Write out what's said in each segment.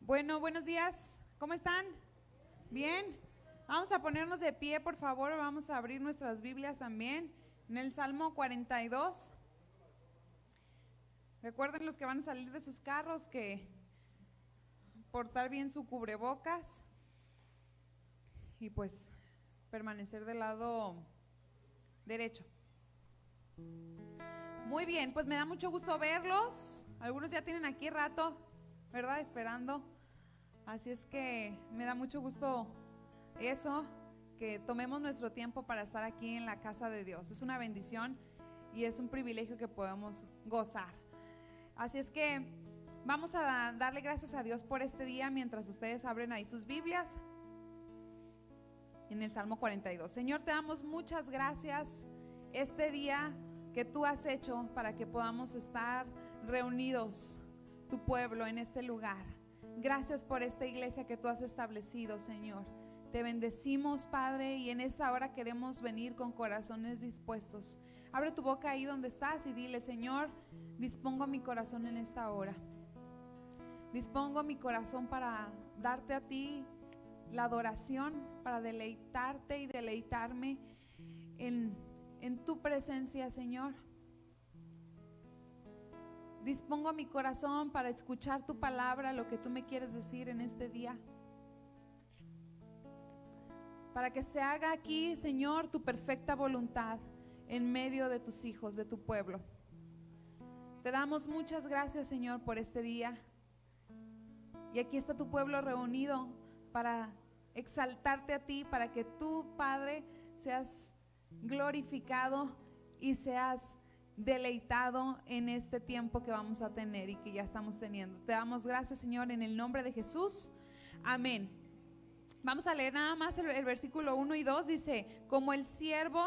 Bueno, buenos días. ¿Cómo están? ¿Bien? Vamos a ponernos de pie, por favor. Vamos a abrir nuestras Biblias también en el Salmo 42. Recuerden los que van a salir de sus carros que portar bien su cubrebocas y pues permanecer del lado derecho. Muy bien, pues me da mucho gusto verlos. Algunos ya tienen aquí rato, ¿verdad? Esperando. Así es que me da mucho gusto eso, que tomemos nuestro tiempo para estar aquí en la casa de Dios. Es una bendición y es un privilegio que podemos gozar. Así es que vamos a darle gracias a Dios por este día mientras ustedes abren ahí sus Biblias en el Salmo 42. Señor, te damos muchas gracias este día que tú has hecho para que podamos estar reunidos, tu pueblo, en este lugar. Gracias por esta iglesia que tú has establecido, Señor. Te bendecimos, Padre, y en esta hora queremos venir con corazones dispuestos. Abre tu boca ahí donde estás y dile: Señor, dispongo mi corazón en esta hora. Dispongo mi corazón para darte a ti la adoración, para deleitarte y deleitarme en tu presencia, Señor. Dispongo mi corazón para escuchar tu palabra, lo que tú me quieres decir en este día. Para que se haga aquí, Señor, tu perfecta voluntad en medio de tus hijos, de tu pueblo. Te damos muchas gracias, Señor, por este día. Y aquí está tu pueblo reunido para exaltarte a ti, para que tú, Padre, seas glorificado y seas deleitado en este tiempo que vamos a tener y que ya estamos teniendo. Te damos gracias, Señor, en el nombre de Jesús. Amén. Vamos a leer nada más el versículo 1 y 2. Dice: como el ciervo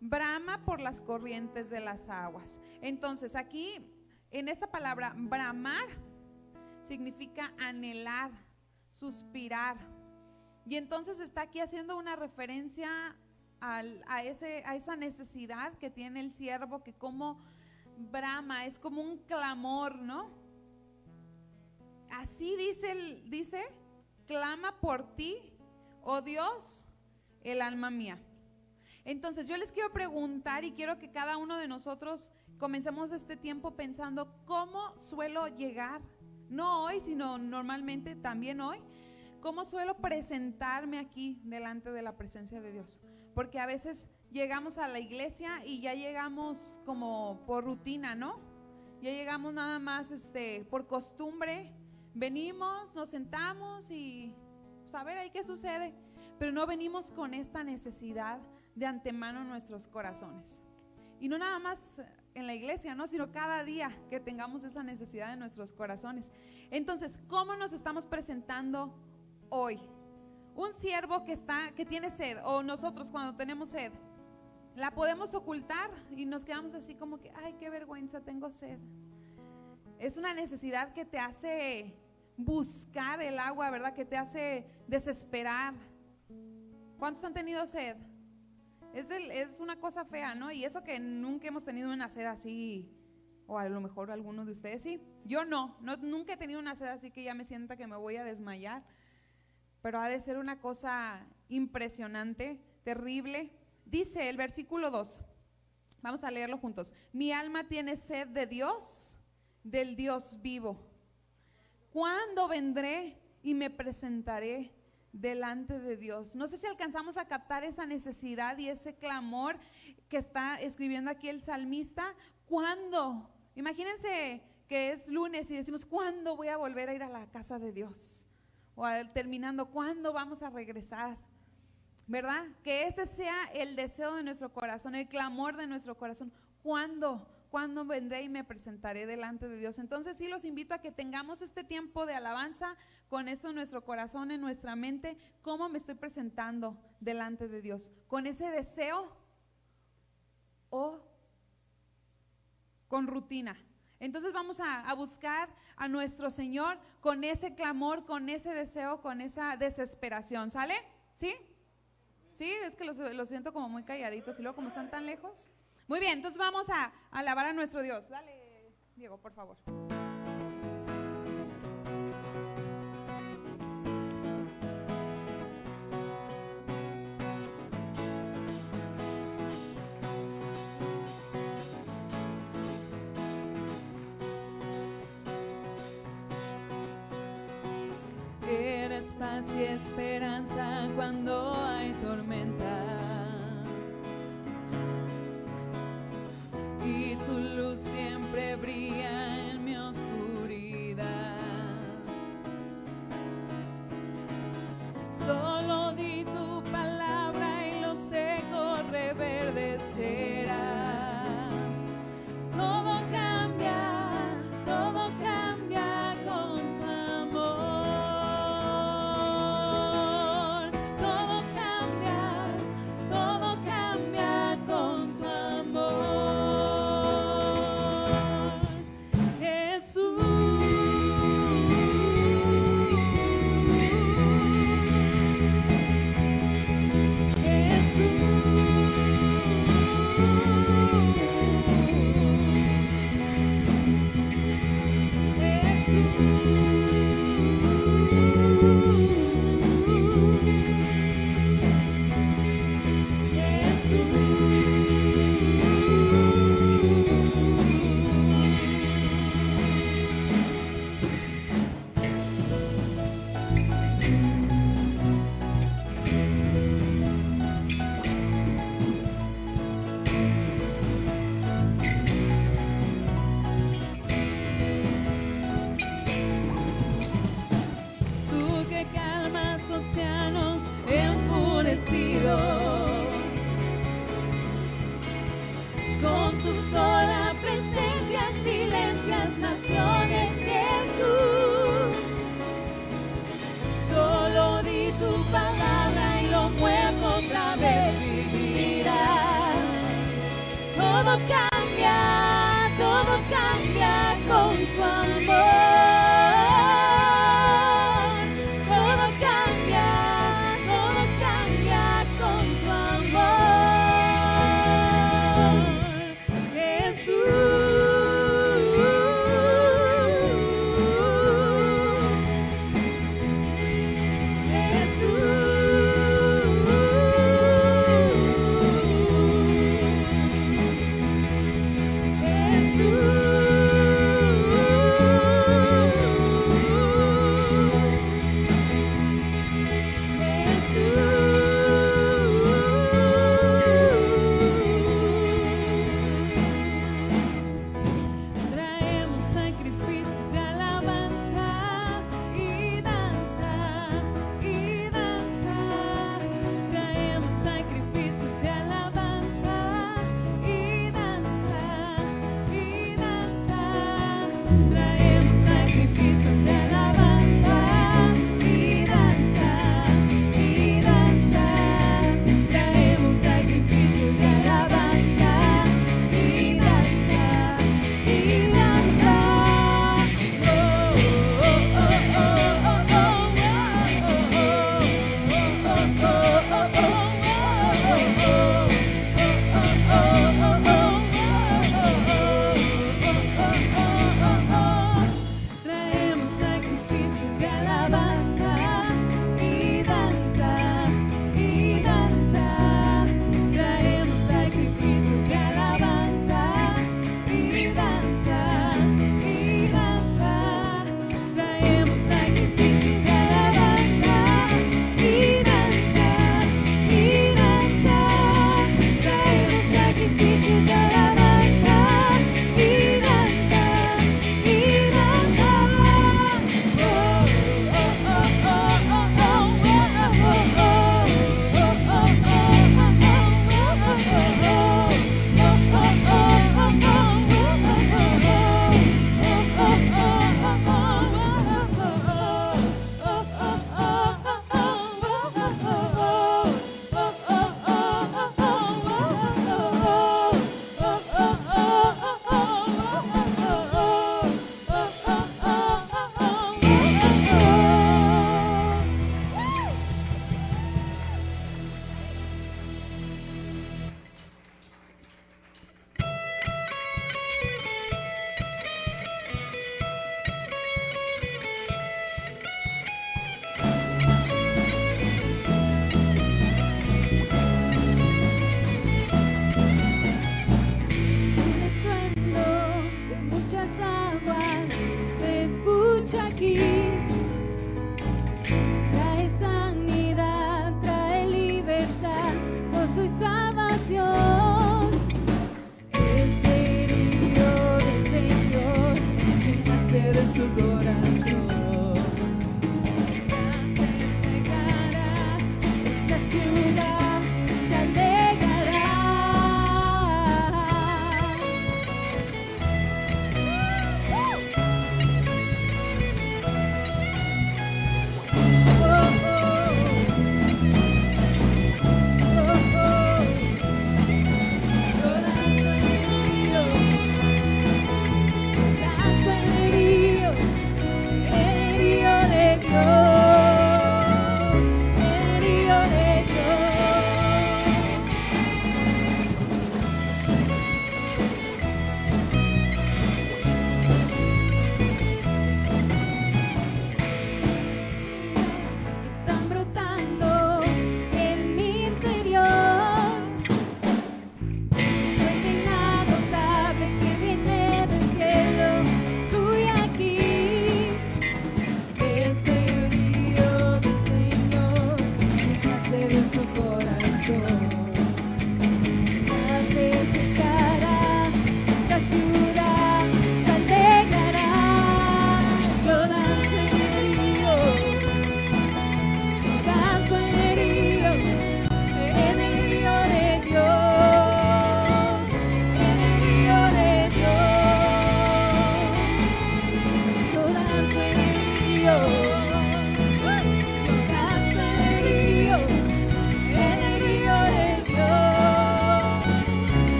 brama por las corrientes de las aguas. Entonces aquí en esta palabra bramar significa anhelar, suspirar. Y entonces está aquí haciendo una referencia a esa necesidad que tiene el siervo, que como brama, es como un clamor, ¿no? Así dice, clama por ti, oh Dios, el alma mía. Entonces yo les quiero preguntar y quiero que cada uno de nosotros comencemos este tiempo pensando cómo suelo llegar, no hoy, sino normalmente también hoy, cómo suelo presentarme aquí delante de la presencia de Dios. Porque a veces llegamos a la iglesia y ya llegamos como por rutina, ¿no? Ya llegamos nada más por costumbre, venimos, nos sentamos y pues a ver ahí qué sucede, pero no venimos con esta necesidad de antemano en nuestros corazones. Y no nada más en la iglesia, ¿no? Sino cada día que tengamos esa necesidad en nuestros corazones. Entonces, ¿cómo nos estamos presentando hoy? Un siervo que tiene sed, o nosotros cuando tenemos sed, la podemos ocultar y nos quedamos así como que, ay, qué vergüenza, tengo sed. Es una necesidad que te hace buscar el agua, ¿verdad? Que te hace desesperar. ¿Cuántos han tenido sed? Es una cosa fea, ¿no? Y eso que nunca hemos tenido una sed así, o a lo mejor alguno de ustedes sí. Yo nunca he tenido una sed así que ya me sienta que me voy a desmayar. Pero ha de ser una cosa impresionante, terrible. Dice el versículo 2, vamos a leerlo juntos: mi alma tiene sed de Dios, del Dios vivo. ¿Cuándo vendré y me presentaré delante de Dios? No sé si alcanzamos a captar esa necesidad y ese clamor que está escribiendo aquí el salmista. ¿Cuándo? Imagínense que es lunes y decimos: ¿cuándo voy a volver a ir a la casa de Dios? O terminando, ¿cuándo vamos a regresar? ¿Verdad? Que ese sea el deseo de nuestro corazón, el clamor de nuestro corazón. ¿Cuándo vendré y me presentaré delante de Dios? Entonces sí los invito a que tengamos este tiempo de alabanza con esto en nuestro corazón, en nuestra mente. ¿Cómo me estoy presentando delante de Dios? ¿Con ese deseo o con rutina? Entonces vamos a buscar a nuestro Señor con ese clamor, con ese deseo, con esa desesperación. ¿Sale? ¿Sí? Sí, es que los siento como muy calladitos y luego como están tan lejos. Muy bien, entonces vamos a alabar a nuestro Dios. Dale, Diego, por favor. paz y esperanza cuando hay tormenta. Y tu luz siempre brilla en mi oscuridad. Solo di tu palabra y lo seco reverdecerá. Todo cambia con tu amor. Todo cambia con tu amor. Jesús. Océanos enfurecidos, con tu sola presencia silencias naciones, Jesús. Solo di tu palabra y lo muerto otra vez vivirá. Todo cambia con tu amor.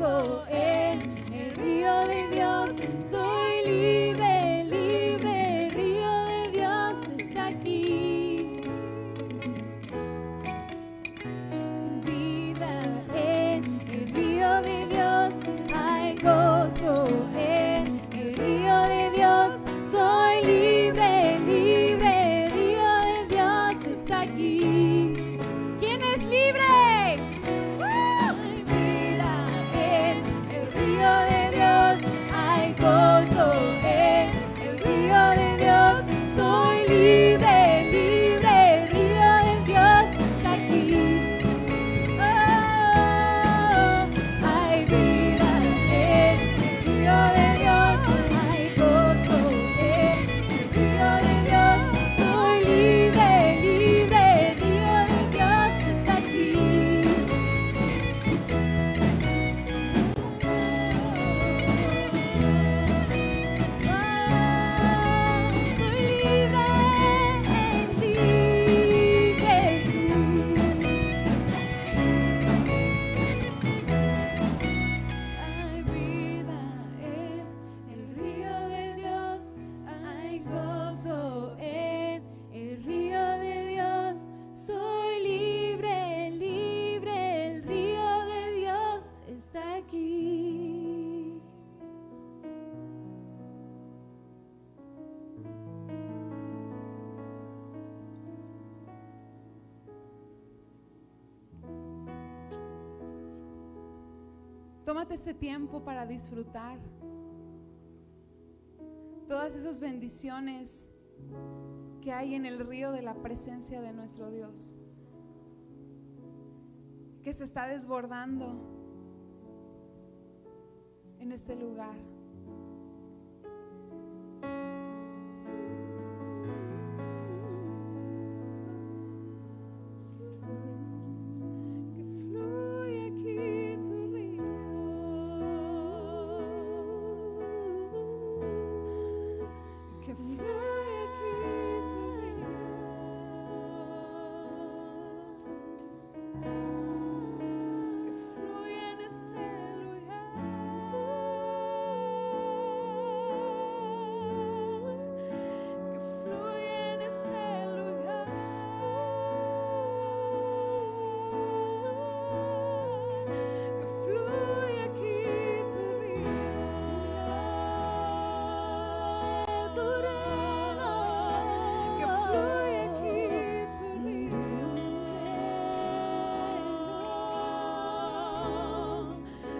gozo en el río de Dios. Soy libre, libre, el río de Dios está aquí. Vida en el río de Dios, hay gozo en el río de Dios. Soy libre, libre, el río de Dios está aquí. ¿Quién es libre? Hay vida en el río de Dios, hay gozo en el río de Dios. Soy libre, libre, el río de Dios está aquí. Hay vida en el río de Dios, hay gozo en el río de Dios. Soy libre, libre, el río de Dios está aquí. Soy libre en ti, Jesús. Hay vida en el río de Dios, hay gozo en el río de Dios. Soy libre, libre, el río de Dios está aquí. Tómate este tiempo para disfrutar todas esas bendiciones que hay en el río de la presencia de nuestro Dios, que se está desbordando en este lugar. Que fluya aquí tu río, que fluya aquí tu río, que fluya en este lugar, que fluya en este lugar, que fluya aquí tu río, Tu reino, que fluya aquí tu río,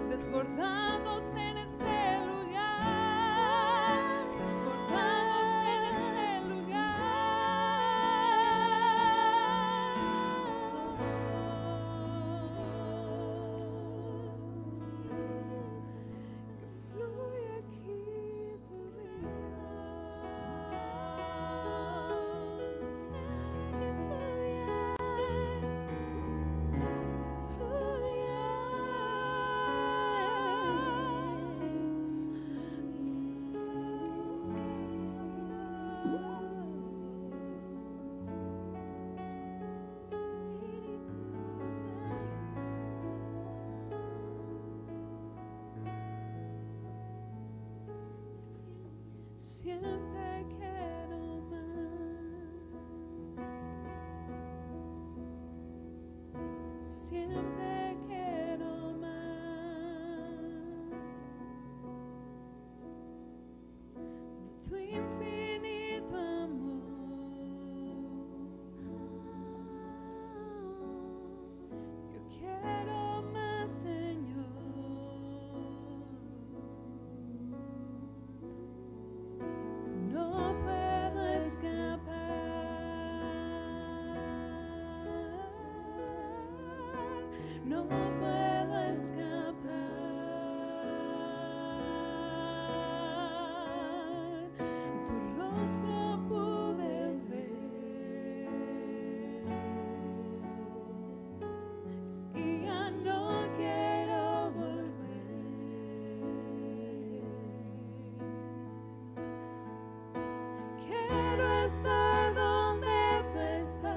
desbordándose en este lugar, desbordándose en este lugar, que fluya aquí tu río. Siempre quiero más, siempre quiero más de tu infinito amor. Yo quiero más, Señor. No puedo escapar, no puedo escapar. Tu rostro pude ver y ya no quiero volver. Quiero estar donde tú estás.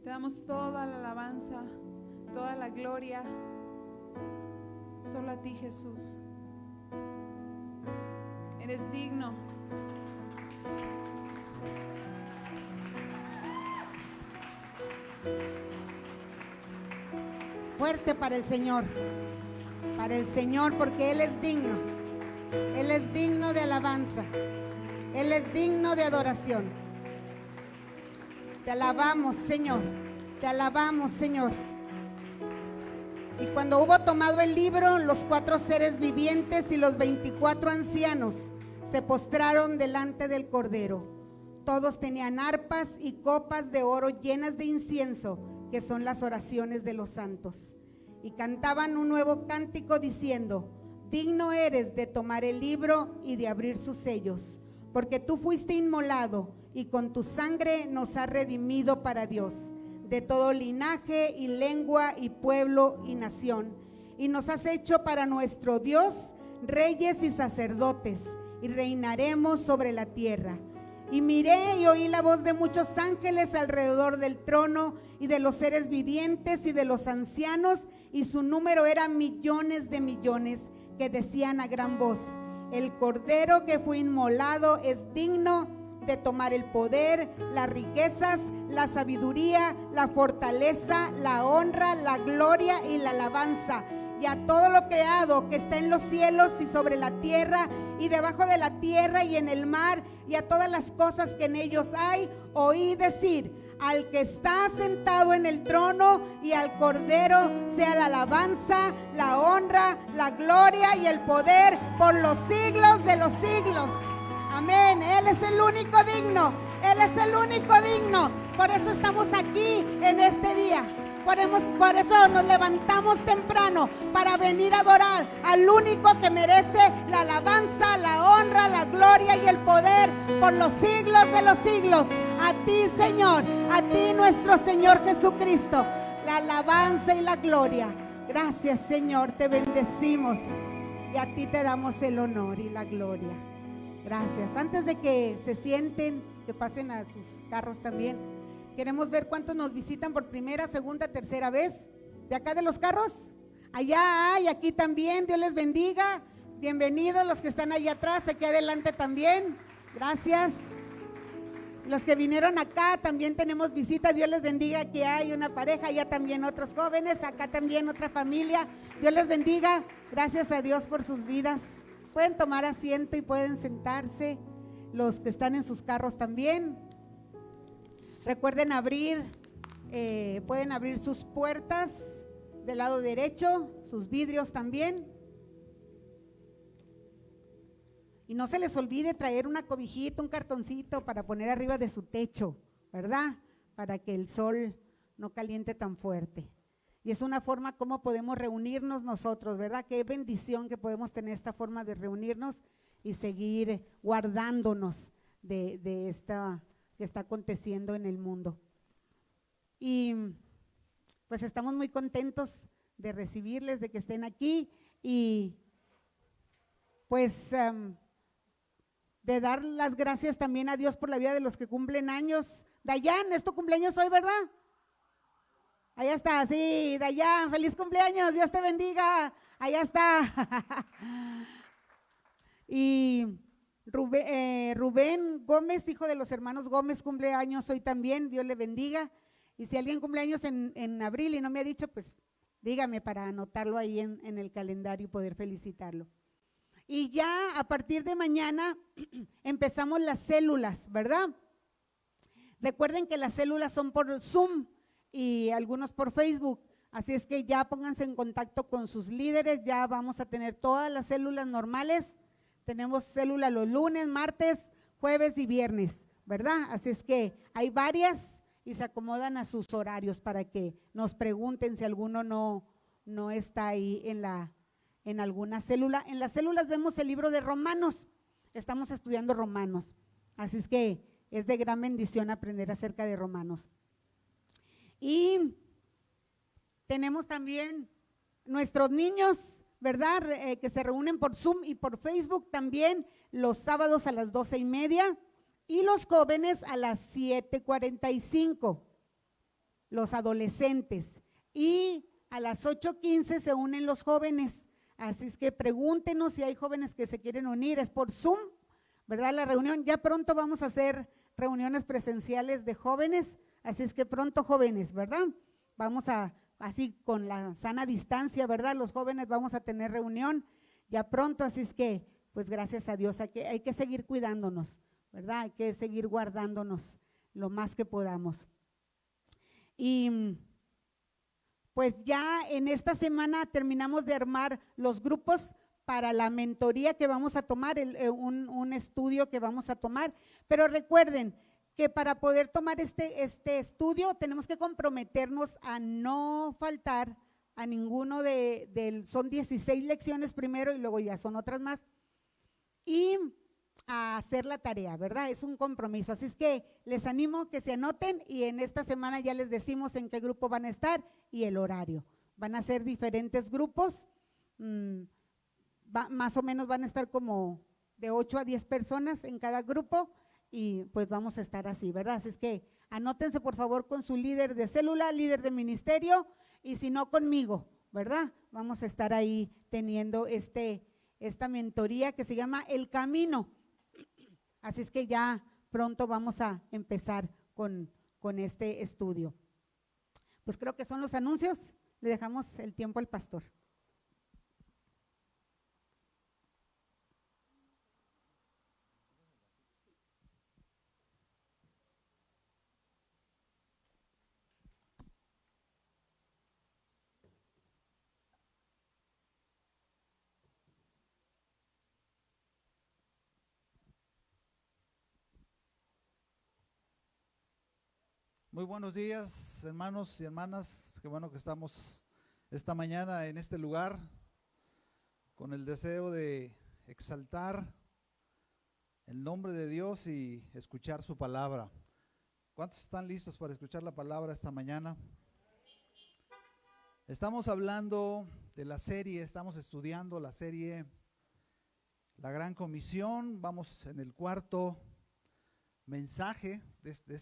Te damos toda la alabanza, toda la gloria, solo a ti, Jesús. Eres digno. Fuerte para el Señor, porque Él es digno. Él es digno de alabanza. Él es digno de adoración. Te alabamos, Señor. Te alabamos, Señor. Y cuando hubo tomado el libro, los 4 seres vivientes y los 24 ancianos se postraron delante del Cordero. Todos tenían arpas y copas de oro llenas de incienso, que son las oraciones de los santos. Y cantaban un nuevo cántico diciendo: digno eres de tomar el libro y de abrir sus sellos, porque tú fuiste inmolado y con tu sangre nos has redimido para Dios, de todo linaje y lengua y pueblo y nación, y nos has hecho para nuestro Dios reyes y sacerdotes, y reinaremos sobre la tierra. Y miré y oí la voz de muchos ángeles alrededor del trono, y de los seres vivientes y de los ancianos, y su número era millones de millones, que decían a gran voz: el Cordero que fue inmolado es digno de tomar el poder, las riquezas, la sabiduría, la fortaleza, la honra, la gloria y la alabanza. Y a todo lo creado que está en los cielos y sobre la tierra y debajo de la tierra y en el mar, y a todas las cosas que en ellos hay, oí decir: al que está sentado en el trono y al Cordero sea la alabanza, la honra, la gloria y el poder por los siglos de los siglos. Amén. Él es el único digno. Él es el único digno. Por eso estamos aquí en este día. Por eso nos levantamos temprano para venir a adorar al único que merece la alabanza, la honra, la gloria y el poder por los siglos de los siglos. A ti, Señor, a ti, nuestro Señor Jesucristo, la alabanza y la gloria. Gracias, Señor, te bendecimos y a ti te damos el honor y la gloria. Gracias. Antes de que se sienten, que pasen a sus carros también, queremos ver cuántos nos visitan por primera, segunda, tercera vez. ¿De acá de los carros? Allá hay, aquí también. Dios les bendiga. Bienvenidos los que están allá atrás, aquí adelante también. Gracias. Los que vinieron acá también tenemos visitas. Dios les bendiga. Aquí hay una pareja, allá también otros jóvenes, acá también otra familia. Dios les bendiga. Gracias a Dios por sus vidas. Pueden tomar asiento y pueden sentarse. Los que están en sus carros también. Recuerden pueden abrir sus puertas del lado derecho, sus vidrios también. Y no se les olvide traer una cobijita, un cartoncito para poner arriba de su techo, ¿verdad? Para que el sol no caliente tan fuerte. Y es una forma como podemos reunirnos nosotros, ¿verdad? Qué bendición que podemos tener esta forma de reunirnos y seguir guardándonos de esta que está aconteciendo en el mundo. Y pues estamos muy contentos de recibirles, de que estén aquí y pues de dar las gracias también a Dios por la vida de los que cumplen años. Dayan, ¿es tu cumpleaños hoy, verdad? Allá está, sí, Dayan, feliz cumpleaños, Dios te bendiga, allá está. Y Rubén Gómez, hijo de los hermanos Gómez, cumple años hoy también, Dios le bendiga. Y si alguien cumple años en abril y no me ha dicho, pues dígame para anotarlo ahí en el calendario y poder felicitarlo. Y ya a partir de mañana empezamos las células, ¿verdad? Recuerden que las células son por Zoom y algunos por Facebook, así es que ya pónganse en contacto con sus líderes, ya vamos a tener todas las células normales. Tenemos célula los lunes, martes, jueves y viernes, ¿verdad? Así es que hay varias y se acomodan a sus horarios para que nos pregunten si alguno no está ahí en alguna célula. En las células vemos el libro de Romanos, estamos estudiando Romanos, así es que es de gran bendición aprender acerca de Romanos. Y tenemos también nuestros niños, ¿verdad? Que se reúnen por Zoom y por Facebook también los sábados a las 12:30 y los jóvenes a las 7:45, los adolescentes, y a las 8:15 se unen los jóvenes, así es que pregúntenos si hay jóvenes que se quieren unir, es por Zoom, ¿verdad? La reunión, ya pronto vamos a hacer reuniones presenciales de jóvenes, así es que pronto jóvenes, ¿verdad? Vamos a así con la sana distancia, ¿verdad? Los jóvenes vamos a tener reunión ya pronto, así es que, pues gracias a Dios, hay que seguir cuidándonos, ¿verdad? Hay que seguir guardándonos lo más que podamos. Y pues ya en esta semana terminamos de armar los grupos para la mentoría que vamos a tomar, un estudio que vamos a tomar, pero recuerden, que para poder tomar este estudio tenemos que comprometernos a no faltar a ninguno son 16 lecciones primero y luego ya son otras más, y a hacer la tarea, ¿verdad? Es un compromiso, así es que les animo que se anoten y en esta semana ya les decimos en qué grupo van a estar y el horario. Van a ser diferentes grupos, más o menos van a estar como de 8 a 10 personas en cada grupo y pues vamos a estar así, ¿verdad? Así es que anótense por favor con su líder de célula, líder de ministerio y si no conmigo, ¿verdad? Vamos a estar ahí teniendo esta mentoría que se llama El Camino. Así es que ya pronto vamos a empezar con este estudio. Pues creo que son los anuncios. Le dejamos el tiempo al pastor. Muy buenos días, hermanos y hermanas. Qué bueno que estamos esta mañana en este lugar con el deseo de exaltar el nombre de Dios y escuchar su palabra. ¿Cuántos están listos para escuchar la palabra esta mañana? Estamos hablando de la serie, estamos estudiando la serie La Gran Comisión. Vamos en el cuarto mensaje de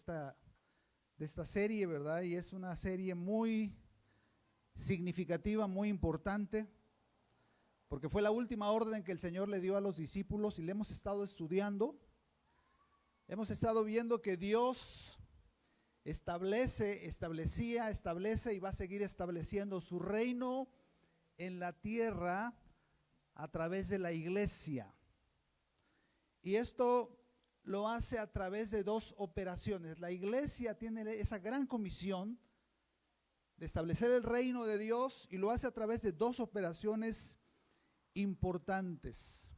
esta serie, ¿verdad? Y es una serie muy significativa, muy importante, porque fue la última orden que el Señor le dio a los discípulos y le hemos estado estudiando. Hemos estado viendo que Dios establece y va a seguir estableciendo su reino en la tierra a través de la iglesia. Y esto lo hace a través de dos operaciones. La iglesia tiene esa gran comisión de establecer el reino de Dios y lo hace a través de dos operaciones importantes.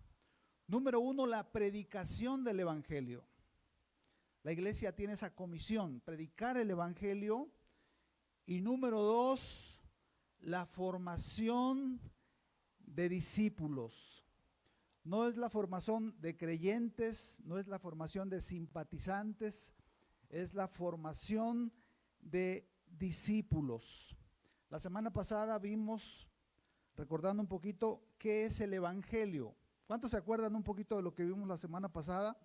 Número uno, la predicación del evangelio. La iglesia tiene esa comisión, predicar el evangelio. Y número dos, la formación de discípulos. No es la formación de creyentes, no es la formación de simpatizantes, es la formación de discípulos. La semana pasada vimos, recordando un poquito, qué es el evangelio. ¿Cuántos se acuerdan un poquito de lo que vimos la semana pasada?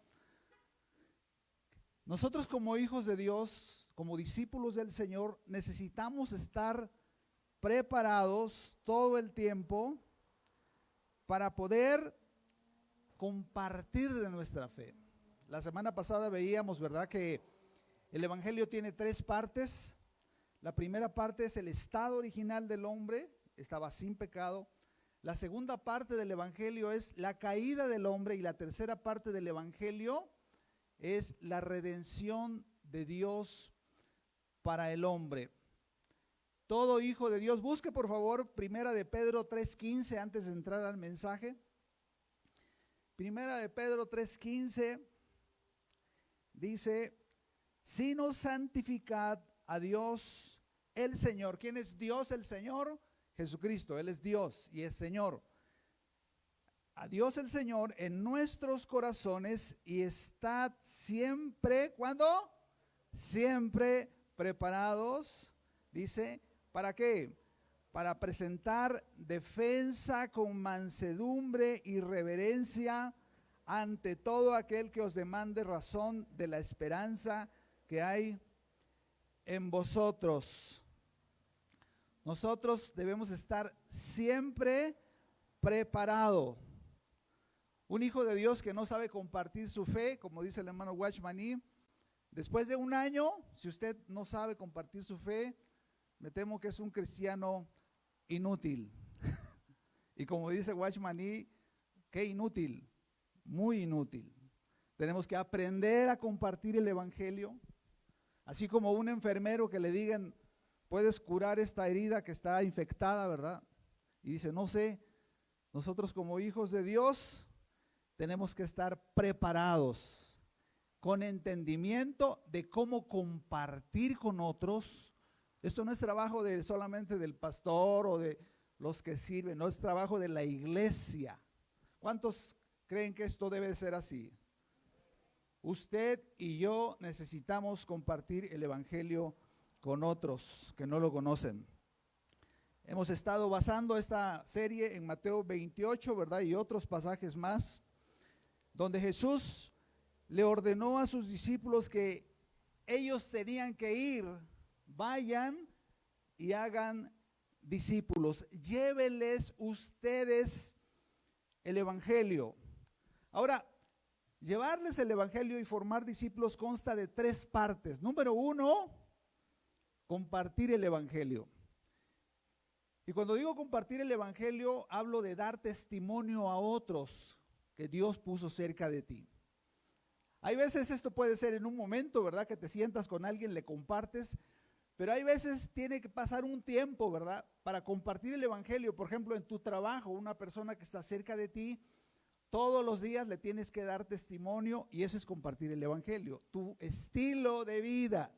Nosotros como hijos de Dios, como discípulos del Señor, necesitamos estar preparados todo el tiempo para poder compartir de nuestra fe. La semana pasada veíamos, ¿verdad?, que el evangelio tiene tres partes. La primera parte es el estado original del hombre, estaba sin pecado. La segunda parte del evangelio es la caída del hombre y la tercera parte del evangelio es la redención de Dios para el hombre. Todo hijo de Dios, busque por favor Primera de Pedro 3:15 antes de entrar al mensaje. Primera de Pedro 3:15 dice: sino santificad a Dios el Señor. ¿Quién es Dios el Señor? Jesucristo, Él es Dios y es Señor. A Dios el Señor en nuestros corazones y estad siempre, ¿cuándo? Siempre preparados, dice, ¿para qué? Para presentar defensa con mansedumbre y reverencia ante todo aquel que os demande razón de la esperanza que hay en vosotros. Nosotros debemos estar siempre preparados. Un hijo de Dios que no sabe compartir su fe, como dice el hermano Watchman, después de un año, si usted no sabe compartir su fe, me temo que es un cristiano inútil. Y como dice Watchman, qué inútil, muy inútil. Tenemos que aprender a compartir el evangelio, así como un enfermero que le digan, puedes curar esta herida que está infectada, ¿verdad? Y dice, no sé. Nosotros como hijos de Dios tenemos que estar preparados con entendimiento de cómo compartir con otros. Esto no es trabajo solamente del pastor o de los que sirven, no es trabajo de la iglesia. ¿Cuántos creen que esto debe ser así? Usted y yo necesitamos compartir el evangelio con otros que no lo conocen. Hemos estado basando esta serie en Mateo 28, ¿verdad? Y otros pasajes más, donde Jesús le ordenó a sus discípulos que ellos tenían que ir, vayan y hagan discípulos. Lléveles ustedes el evangelio. Ahora, llevarles el evangelio y formar discípulos consta de 3 partes. Número 1, compartir el evangelio. Y cuando digo compartir el evangelio, hablo de dar testimonio a otros que Dios puso cerca de ti. Hay veces esto puede ser en un momento, ¿verdad? Que te sientas con alguien, le compartes, pero hay veces tiene que pasar un tiempo, ¿verdad? Para compartir el evangelio. Por ejemplo, en tu trabajo, una persona que está cerca de ti, todos los días le tienes que dar testimonio y eso es compartir el evangelio. Tu estilo de vida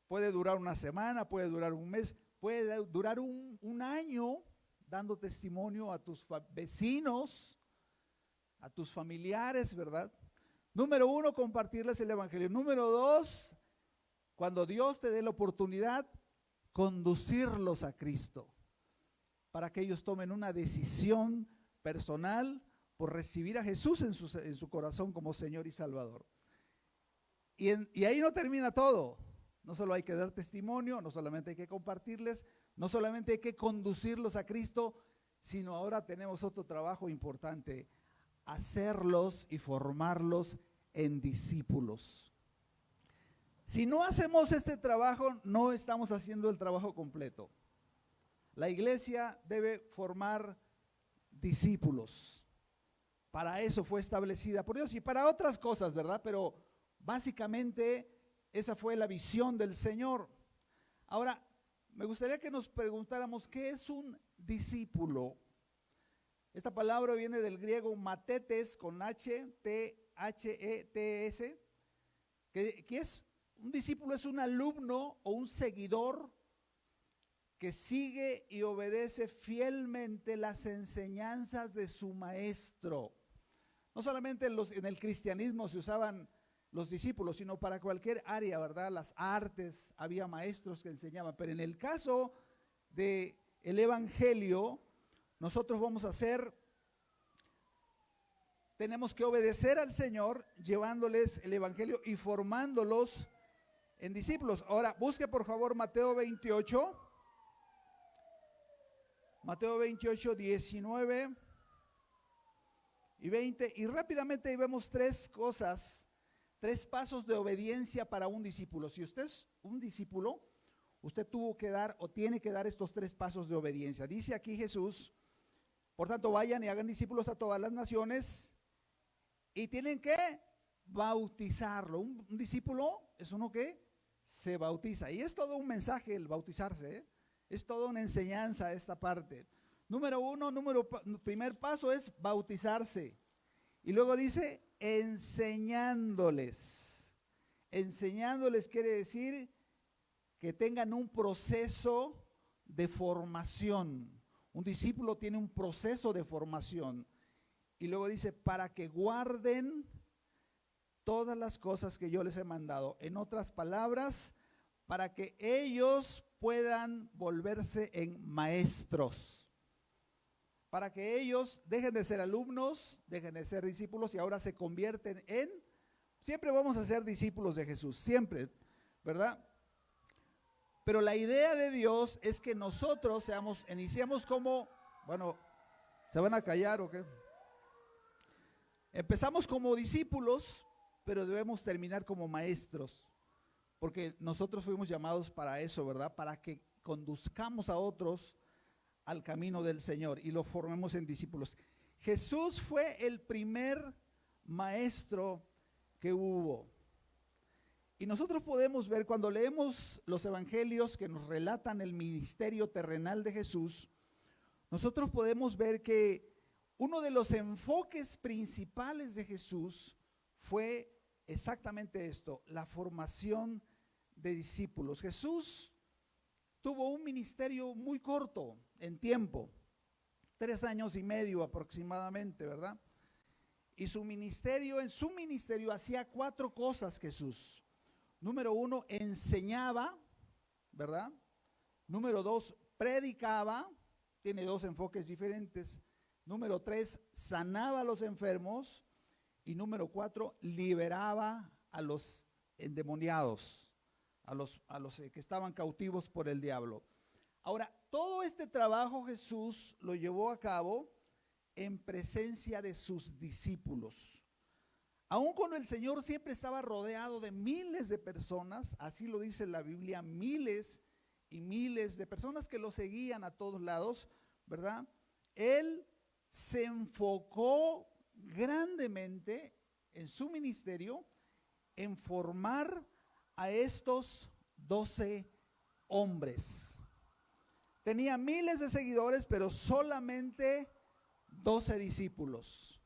puede durar una semana, puede durar un mes, puede durar un año dando testimonio a tus vecinos, a tus familiares, ¿verdad? Número 1, compartirles el evangelio. Número 2, cuando Dios te dé la oportunidad, conducirlos a Cristo, para que ellos tomen una decisión personal por recibir a Jesús en su corazón como Señor y Salvador. Y ahí no termina todo. No solo hay que dar testimonio, no solamente hay que compartirles, no solamente hay que conducirlos a Cristo, sino ahora tenemos otro trabajo importante: hacerlos y formarlos en discípulos. Si no hacemos este trabajo, no estamos haciendo el trabajo completo. La iglesia debe formar discípulos. Para eso fue establecida por Dios y para otras cosas, ¿verdad? Pero básicamente esa fue la visión del Señor. Ahora, me gustaría que nos preguntáramos, ¿qué es un discípulo? Esta palabra viene del griego matetes, con H, T-H-E-T-S, que es un discípulo, es un alumno o un seguidor que sigue y obedece fielmente las enseñanzas de su maestro. No solamente en el cristianismo se usaban los discípulos, sino para cualquier área, ¿verdad? Las artes, había maestros que enseñaban, pero en el caso del evangelio, nosotros tenemos que obedecer al Señor, llevándoles el evangelio y formándolos en discípulos. Ahora, busque por favor Mateo 28, 19 y 20, y rápidamente ahí vemos 3 cosas, 3 pasos de obediencia para un discípulo. Si usted es un discípulo, usted tuvo que dar o tiene que dar estos 3 pasos de obediencia. Dice aquí Jesús: por tanto, vayan y hagan discípulos a todas las naciones y tienen que bautizarlo. Un discípulo es uno que se bautiza, y es todo un mensaje el bautizarse, ¿eh? Es toda una enseñanza esta parte. Número 1, primer paso es bautizarse. Y luego dice enseñándoles. Enseñándoles quiere decir que tengan un proceso de formación. Un discípulo tiene un proceso de formación. Y luego dice, para que guarden todas las cosas que yo les he mandado. En otras palabras, para que ellos puedan volverse en maestros. Para que ellos dejen de ser alumnos, dejen de ser discípulos y ahora se convierten siempre vamos a ser discípulos de Jesús, siempre, ¿verdad? Pero la idea de Dios es que nosotros iniciamos como, bueno, ¿se van a callar o qué? Empezamos como discípulos, pero debemos terminar como maestros, porque nosotros fuimos llamados para eso, ¿verdad? Para que conduzcamos a otros al camino del Señor y lo formemos en discípulos. Jesús fue el primer maestro que hubo. Y nosotros podemos ver cuando leemos los evangelios que nos relatan el ministerio terrenal de Jesús, nosotros podemos ver que uno de los enfoques principales de Jesús fue exactamente esto, la formación de discípulos. Jesús tuvo un ministerio muy corto en tiempo, 3 años y medio aproximadamente, ¿verdad? Y en su ministerio hacía 4 cosas Jesús. Número 1, enseñaba, ¿verdad? Número 2, predicaba, tiene 2 enfoques diferentes. Número 3, sanaba a los enfermos. Y número 4, liberaba a los endemoniados, a los que estaban cautivos por el diablo. Ahora, todo este trabajo Jesús lo llevó a cabo en presencia de sus discípulos. Aun cuando el Señor siempre estaba rodeado de miles de personas, así lo dice la Biblia, miles y miles de personas que lo seguían a todos lados, ¿verdad? Él se enfocó grandemente en su ministerio en formar a estos 12 hombres. Tenía miles de seguidores, pero solamente 12 discípulos.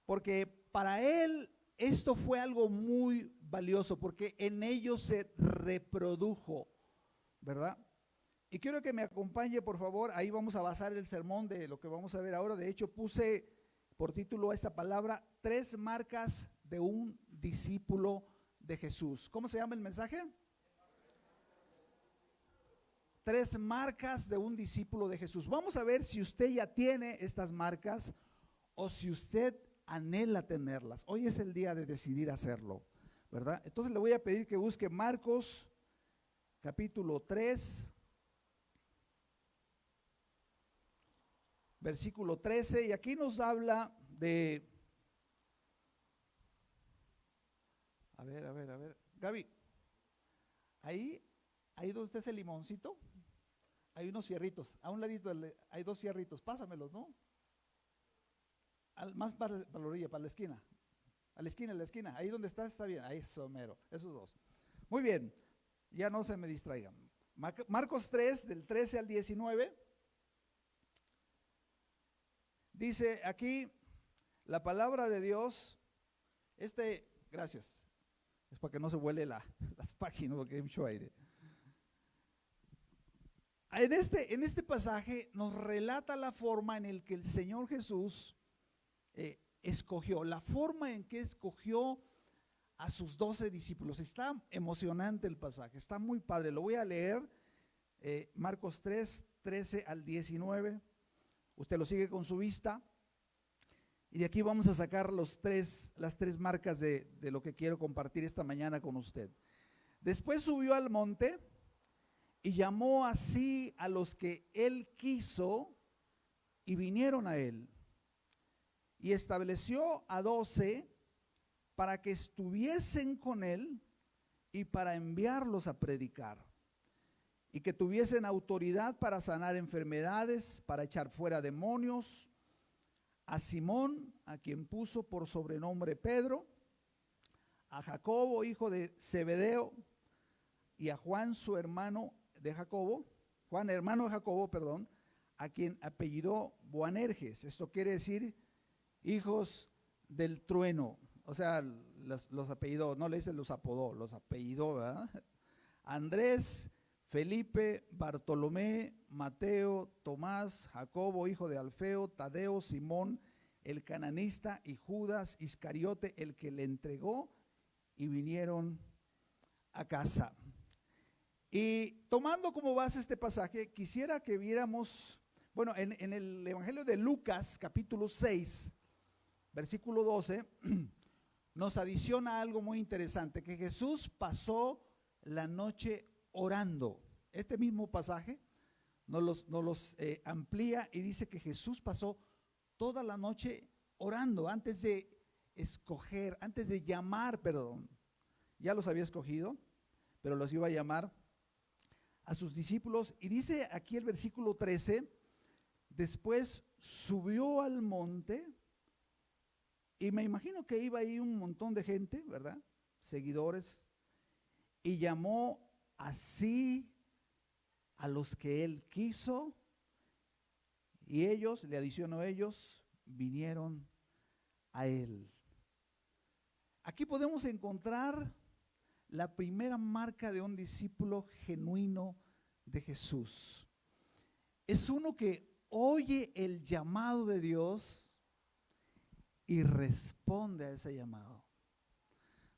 Porque para él esto fue algo muy valioso, porque en ellos se reprodujo, ¿verdad? Y quiero que me acompañe, por favor. Ahí vamos a basar el sermón de lo que vamos a ver ahora. De hecho, puse por título a esta palabra, 3 marcas de un discípulo de Jesús. ¿Cómo se llama el mensaje? 3 marcas de un discípulo de Jesús. Vamos a ver si usted ya tiene estas marcas o si usted anhela tenerlas. Hoy es el día de decidir hacerlo, ¿verdad? Entonces le voy a pedir que busque Marcos capítulo 3, versículo 13, y aquí nos habla de, a ver, Gaby, ahí donde está ese limoncito, hay unos fierritos, a un ladito hay 2 fierritos, pásamelos, ¿no? Más para la orilla, para la esquina, a la esquina, ahí donde está bien, ahí es mero, esos 2. Muy bien, ya no se me distraigan. Marcos 3, del 13 al 19. Dice aquí la palabra de Dios, gracias, es para que no se vuele las páginas porque hay mucho aire. En este pasaje nos relata la forma en la que el Señor Jesús escogió, la forma en que escogió a sus 12 discípulos. Está emocionante el pasaje, está muy padre. Lo voy a leer, Marcos 3, 13 al 19. Usted lo sigue con su vista. Y de aquí vamos a sacar las 3 marcas de lo que quiero compartir esta mañana con usted. Después subió al monte y llamó así a los que él quiso y vinieron a él. Y estableció a 12 para que estuviesen con él y para enviarlos a predicar. Y que tuviesen autoridad para sanar enfermedades, para echar fuera demonios. A Simón, a quien puso por sobrenombre Pedro, a Jacobo, hijo de Zebedeo, y a Juan, su hermano de Jacobo, a quien apellidó Boanerges. Esto quiere decir hijos del trueno. O sea, los apellidó, no le dicen los apodó, los apellidó, ¿verdad? Andrés, Felipe, Bartolomé, Mateo, Tomás, Jacobo, hijo de Alfeo, Tadeo, Simón, el cananista, y Judas Iscariote, el que le entregó, y vinieron a casa. Y tomando como base este pasaje, quisiera que viéramos, bueno, en el Evangelio de Lucas, capítulo 6, versículo 12, nos adiciona algo muy interesante, que Jesús pasó la noche orando. Este mismo pasaje nos los amplía y dice que Jesús pasó toda la noche orando antes de escoger, antes de llamar, ya los había escogido, pero los iba a llamar a sus discípulos. Y dice aquí el versículo 13, después subió al monte, y me imagino que iba ahí un montón de gente, ¿verdad? Seguidores, y llamó así a los que él quiso, y ellos, le adicionó ellos, vinieron a él. aquí podemos encontrar la primera marca de un discípulo genuino de Jesús. Es uno que oye el llamado de Dios y responde a ese llamado.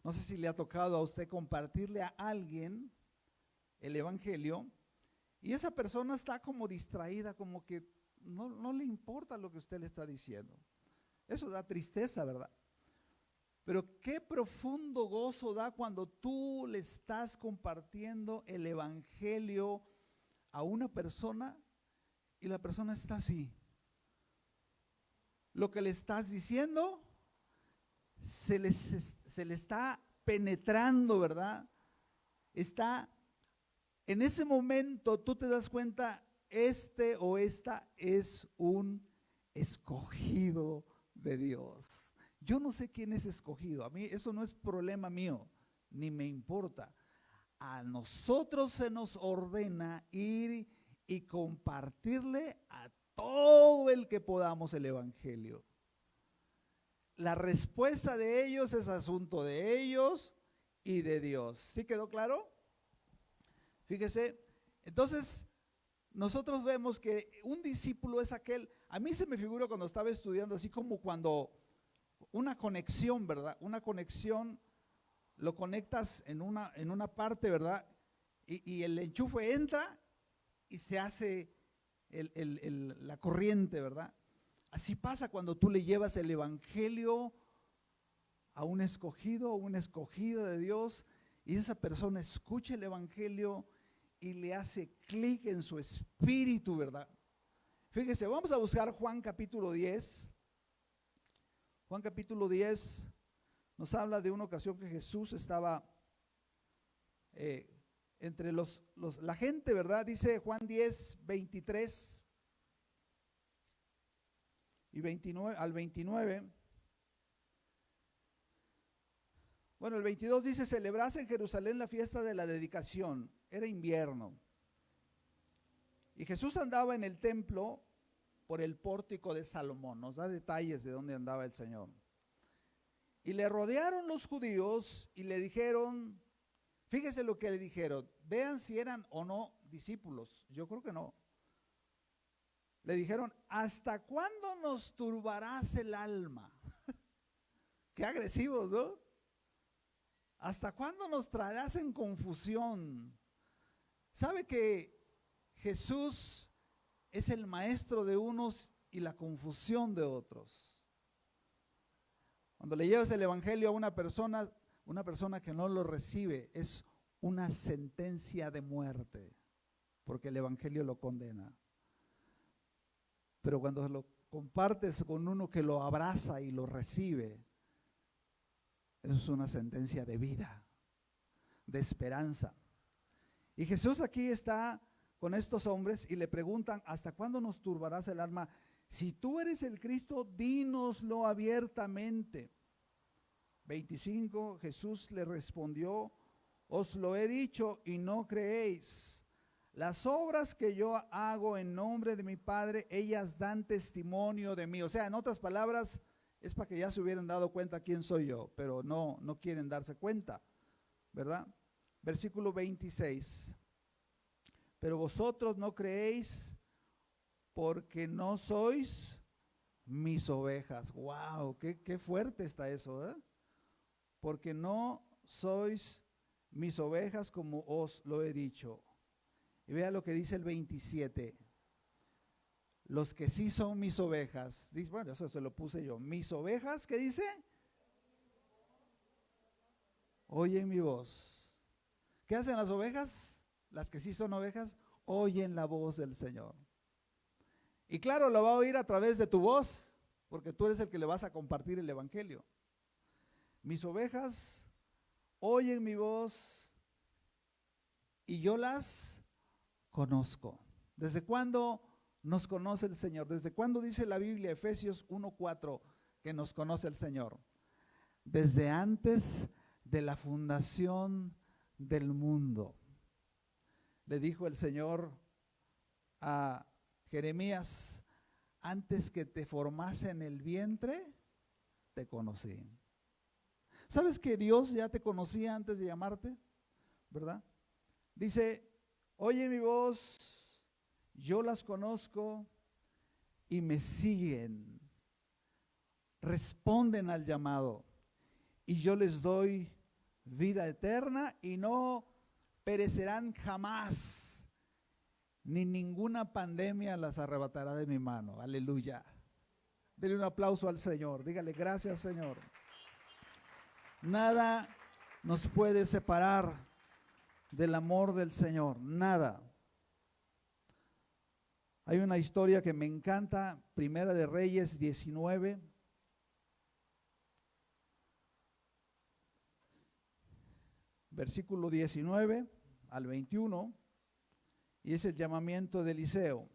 No sé si le ha tocado a usted compartirle a alguien el evangelio y esa persona está como distraída, como que no le importa lo que usted le está diciendo. Eso da tristeza, ¿verdad? Pero qué profundo gozo da cuando tú le estás compartiendo el evangelio a una persona y la persona está así. Lo que le estás diciendo se le está penetrando, ¿verdad? Está, en ese momento tú te das cuenta, este o esta es un escogido de Dios. Yo no sé quién es escogido, a mí eso no es problema mío, ni me importa. A nosotros se nos ordena ir y compartirle a todo el que podamos el evangelio. La respuesta de ellos es asunto de ellos y de Dios. ¿Sí quedó claro? Fíjese, entonces nosotros vemos que un discípulo es aquel, a mí se me figura cuando estaba estudiando así como cuando una conexión, ¿verdad? Una conexión, lo conectas en una parte, ¿verdad? Y el enchufe entra y se hace la corriente, ¿verdad? Así pasa cuando tú le llevas el evangelio a un escogido o una escogida de Dios y esa persona escucha el evangelio y le hace clic en su espíritu, ¿verdad? Fíjese, vamos a buscar Juan capítulo 10. Juan capítulo 10 nos habla de una ocasión que Jesús estaba entre la gente, ¿verdad? Dice Juan 10, 23 y 29 al 29. Bueno, el 22 dice, celebrase en Jerusalén la fiesta de la dedicación. Era invierno. Y Jesús andaba en el templo por el pórtico de Salomón. Nos da detalles de dónde andaba el Señor. Y le rodearon los judíos y le dijeron, fíjese lo que le dijeron, vean si eran o no discípulos. Yo creo que no. Le dijeron, ¿hasta cuándo nos turbarás el alma? Qué agresivos, ¿no? ¿Hasta cuándo nos traerás en confusión? ¿Sabe que Jesús es el maestro de unos y la confusión de otros? Cuando le llevas el evangelio a una persona que no lo recibe, es una sentencia de muerte, porque el evangelio lo condena. Pero cuando lo compartes con uno que lo abraza y lo recibe, eso es una sentencia de vida, de esperanza. Y Jesús aquí está con estos hombres y le preguntan, ¿hasta cuándo nos turbarás el alma? Si tú eres el Cristo, dínoslo abiertamente. 25, Jesús le respondió, os lo he dicho y no creéis. Las obras que yo hago en nombre de mi Padre, ellas dan testimonio de mí. O sea, en otras palabras, es para que ya se hubieran dado cuenta quién soy yo, pero no quieren darse cuenta, ¿verdad? Versículo 26. Pero vosotros no creéis porque no sois mis ovejas. Wow, qué fuerte está eso, ¿eh? Porque no sois mis ovejas como os lo he dicho. Y vea lo que dice el 27. Los que sí son mis ovejas, dice, bueno, eso se lo puse yo. Mis ovejas, ¿qué dice? Oyen mi voz. ¿Qué hacen las ovejas? Las que sí son ovejas, oyen la voz del Señor. Y claro, lo va a oír a través de tu voz, porque tú eres el que le vas a compartir el evangelio. Mis ovejas oyen mi voz y yo las conozco. ¿Desde cuándo nos conoce el Señor? ¿Desde cuándo dice la Biblia, Efesios 1:4, que nos conoce el Señor? Desde antes de la fundación del mundo. Le dijo el Señor a Jeremías, antes que te formase en el vientre, te conocí. ¿Sabes que Dios ya te conocía antes de llamarte? ¿Verdad? Dice, oye mi voz, yo las conozco y me siguen. Responden al llamado y yo les doy vida eterna y no perecerán jamás, ni ninguna pandemia las arrebatará de mi mano. Aleluya. Dele un aplauso al Señor. Dígale, gracias, Señor. Nada nos puede separar del amor del Señor. Nada. Hay una historia que me encanta, Primera de Reyes 19. Versículo 19 al 21, y es el llamamiento de Eliseo.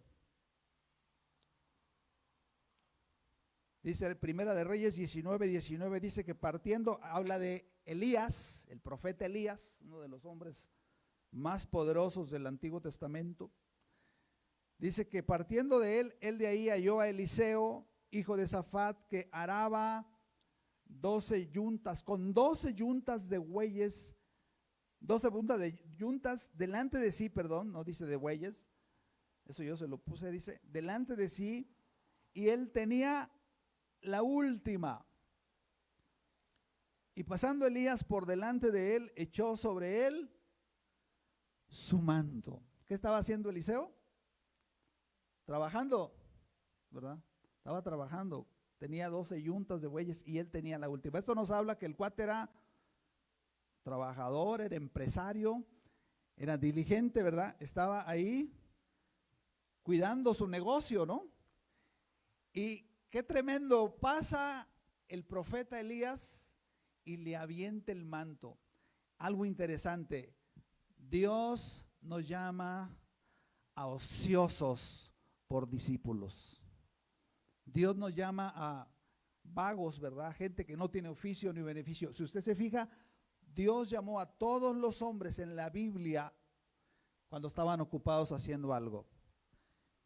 Dice Primera de Reyes 19, dice que partiendo, habla de Elías, el profeta Elías, uno de los hombres más poderosos del Antiguo Testamento. Dice que partiendo de él de ahí halló a Eliseo, hijo de Safat, que araba 12 yuntas, con 12 yuntas de bueyes, 12 puntas de yuntas delante de sí, perdón, no dice de bueyes, eso yo se lo puse, dice delante de sí, y él tenía la última. Y pasando Elías por delante de él, echó sobre él su manto. ¿Qué estaba haciendo Eliseo? Trabajando, ¿verdad? Estaba trabajando, tenía 12 yuntas de bueyes y él tenía la última. Esto nos habla que el cuate era trabajador, era empresario, era diligente, ¿verdad? Estaba ahí cuidando su negocio, ¿no? Y qué tremendo, pasa el profeta Elías y le avienta el manto. Algo interesante, Dios nos llama a ociosos por discípulos. Dios nos llama a vagos, ¿verdad? Gente que no tiene oficio ni beneficio. Si usted se fija, Dios llamó a todos los hombres en la Biblia cuando estaban ocupados haciendo algo.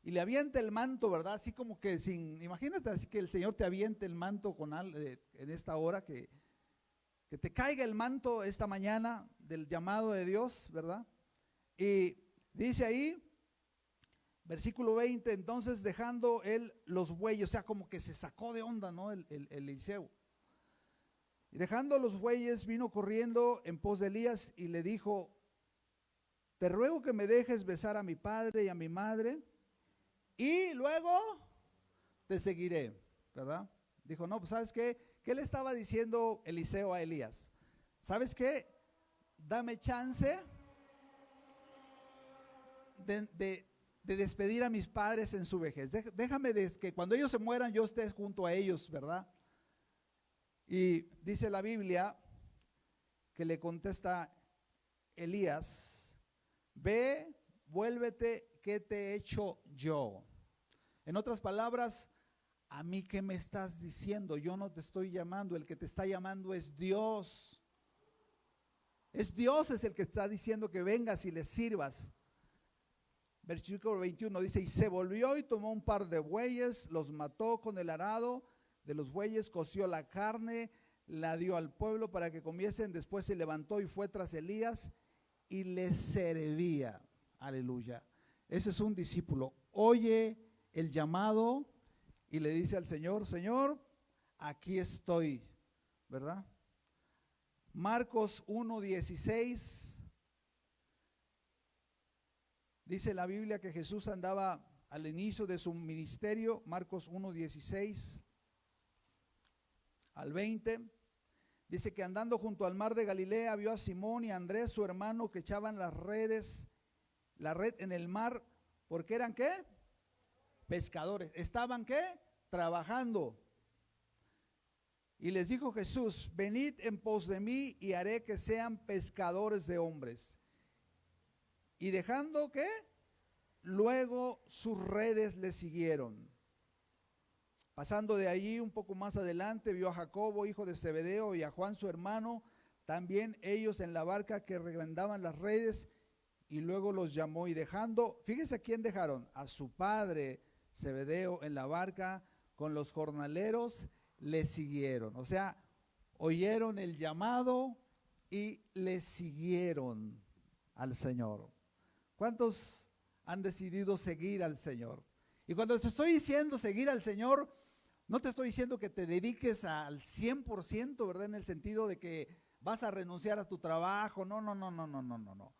Y le avienta el manto, ¿verdad? Así como que imagínate así que el Señor te aviente el manto en esta hora, que te caiga el manto esta mañana del llamado de Dios, ¿verdad? Y dice ahí, versículo 20, entonces dejando él los bueyes, o sea, como que se sacó de onda, ¿no? El Eliseo. Y dejando los bueyes, vino corriendo en pos de Elías y le dijo, te ruego que me dejes besar a mi padre y a mi madre, y luego te seguiré, ¿verdad? Dijo, no, pues ¿sabes qué? ¿Qué le estaba diciendo Eliseo a Elías? ¿Sabes qué? Dame chance de despedir a mis padres en su vejez. Déjame que cuando ellos se mueran yo esté junto a ellos, ¿verdad? Y dice la Biblia que le contesta Elías, ve, vuélvete, ¿qué te he hecho yo? En otras palabras, ¿a mí qué me estás diciendo? Yo no te estoy llamando, el que te está llamando es Dios. Es Dios es el que está diciendo que vengas y le sirvas. Versículo 21 dice, y se volvió y tomó un par de bueyes, los mató con el arado de los bueyes, coció la carne, la dio al pueblo para que comiesen, después se levantó y fue tras Elías y le servía. Aleluya. Ese es un discípulo. Oye el llamado y le dice al Señor, Señor, aquí estoy, ¿verdad? Marcos 1:16. Dice la Biblia que Jesús andaba al inicio de su ministerio, Marcos 1:16 al 20. Dice que andando junto al mar de Galilea vio a Simón y a Andrés, su hermano, que echaban la red en el mar, porque eran ¿qué? Pescadores. ¿Estaban qué? Trabajando. Y les dijo Jesús, venid en pos de mí y haré que sean pescadores de hombres. Y dejando ¿qué? Luego sus redes le siguieron. Pasando de allí un poco más adelante, vio a Jacobo, hijo de Zebedeo, y a Juan su hermano, también ellos en la barca que remendaban las redes, y luego los llamó y dejando, fíjese a quién dejaron, a su padre Zebedeo en la barca con los jornaleros, le siguieron. O sea, oyeron el llamado y le siguieron al Señor. ¿Cuántos han decidido seguir al Señor? Y cuando te estoy diciendo seguir al Señor, no te estoy diciendo que te dediques al 100%, ¿verdad? En el sentido de que vas a renunciar a tu trabajo. No.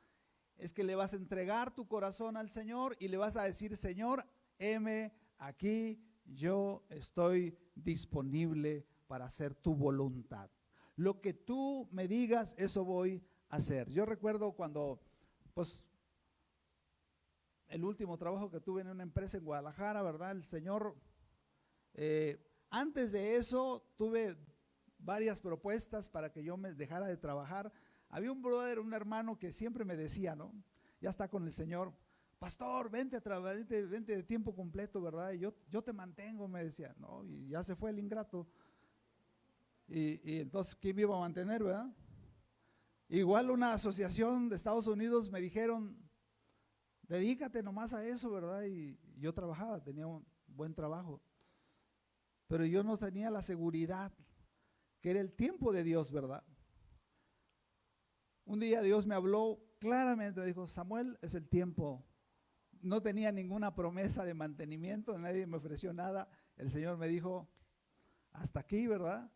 Es que le vas a entregar tu corazón al Señor y le vas a decir: Señor, heme aquí, yo estoy disponible para hacer tu voluntad. Lo que tú me digas, eso voy a hacer. Yo recuerdo cuando, pues, el último trabajo que tuve en una empresa en Guadalajara, ¿verdad? El Señor, antes de eso, tuve varias propuestas para que yo me dejara de trabajar. Había un brother, un hermano que siempre me decía, ¿no? Ya está con el Señor: pastor, vente a trabajar, vente de tiempo completo, ¿verdad? Y yo te mantengo, me decía. No, y ya se fue el ingrato. Y entonces, ¿quién me iba a mantener, verdad? Igual una asociación de Estados Unidos me dijeron: dedícate nomás a eso, ¿verdad? Y yo trabajaba, tenía un buen trabajo, pero yo no tenía la seguridad que era el tiempo de Dios, ¿verdad? Un día Dios me habló claramente, dijo: Samuel, es el tiempo. No tenía ninguna promesa de mantenimiento, nadie me ofreció nada. El Señor me dijo: hasta aquí, ¿verdad?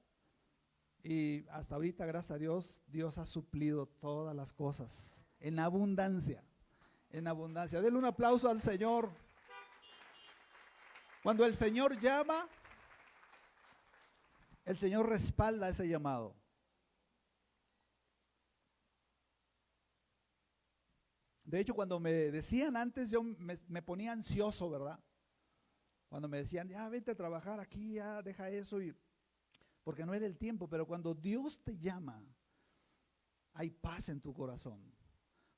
Y hasta ahorita, gracias a Dios, Dios ha suplido todas las cosas en abundancia, en abundancia. Denle un aplauso al Señor. Cuando el Señor llama, el Señor respalda ese llamado. De hecho, cuando me decían antes, yo me ponía ansioso, ¿verdad? Cuando me decían: ya vete a trabajar aquí, ya deja eso, porque no era el tiempo. Pero cuando Dios te llama, hay paz en tu corazón,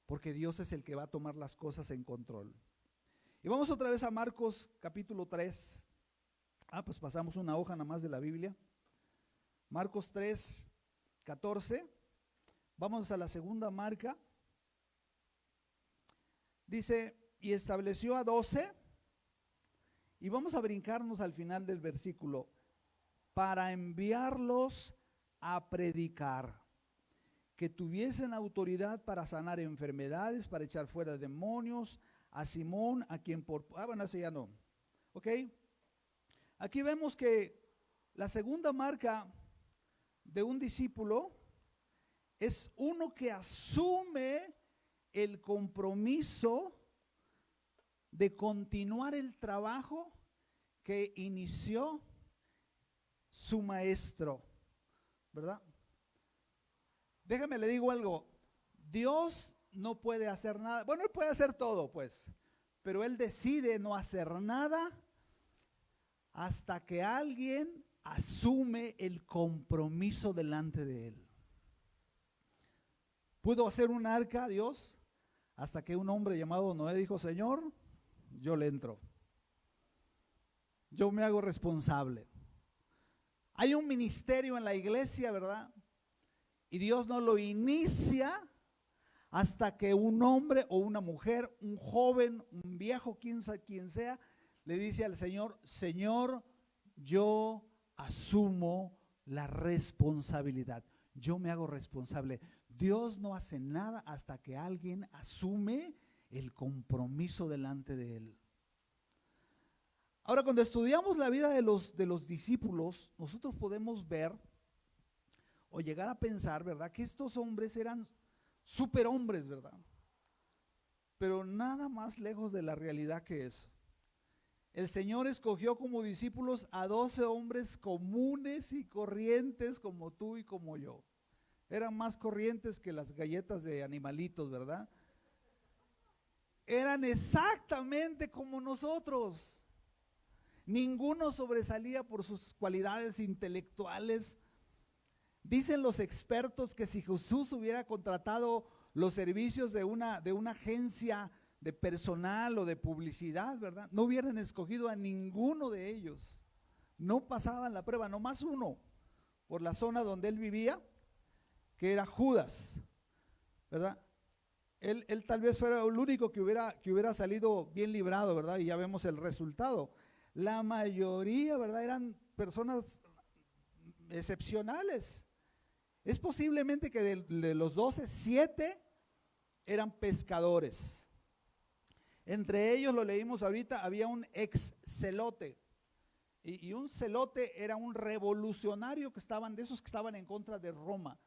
porque Dios es el que va a tomar las cosas en control. Y vamos otra vez a Marcos capítulo 3. Pues pasamos una hoja nada más de la Biblia. Marcos 3, 14. Vamos a la segunda marca. Dice: y estableció a 12, y vamos a brincarnos al final del versículo, para enviarlos a predicar, que tuviesen autoridad para sanar enfermedades, para echar fuera demonios. A Simón, a quien por... bueno, eso ya no. ¿Ok? Aquí vemos que la segunda marca de un discípulo es uno que asume el compromiso de continuar el trabajo que inició su maestro, ¿verdad? Déjame le digo algo: Dios no puede hacer nada. Bueno, Él puede hacer todo, pues, pero Él decide no hacer nada hasta que alguien asume el compromiso delante de Él. ¿Pudo hacer un arca Dios? Hasta que un hombre llamado Noé dijo: Señor, yo le entro, yo me hago responsable. Hay un ministerio en la iglesia, ¿verdad? Y Dios no lo inicia hasta que un hombre o una mujer, un joven, un viejo, quien sea, le dice al Señor: Señor, yo asumo la responsabilidad, yo me hago responsable. Dios no hace nada hasta que alguien asume el compromiso delante de Él. Ahora, cuando estudiamos la vida de los discípulos, nosotros podemos ver o llegar a pensar, ¿verdad?, que estos hombres eran superhombres, ¿verdad? Pero nada más lejos de la realidad que eso. El Señor escogió como discípulos a 12 hombres comunes y corrientes como tú y como yo. Eran más corrientes que las galletas de animalitos, ¿verdad? Eran exactamente como nosotros. Ninguno sobresalía por sus cualidades intelectuales. Dicen los expertos que si Jesús hubiera contratado los servicios de una agencia de personal o de publicidad, ¿verdad?, no hubieran escogido a ninguno de ellos. No pasaban la prueba, nomás uno, por la zona donde él vivía, que era Judas, ¿verdad? Él tal vez fuera el único que hubiera salido bien librado, ¿verdad? Y ya vemos el resultado. La mayoría, ¿verdad?, eran personas excepcionales, Es posiblemente que de los 12, 7 eran pescadores. Entre ellos, lo leímos ahorita, había un ex celote. Y un celote era un revolucionario de esos que estaban en contra de Roma.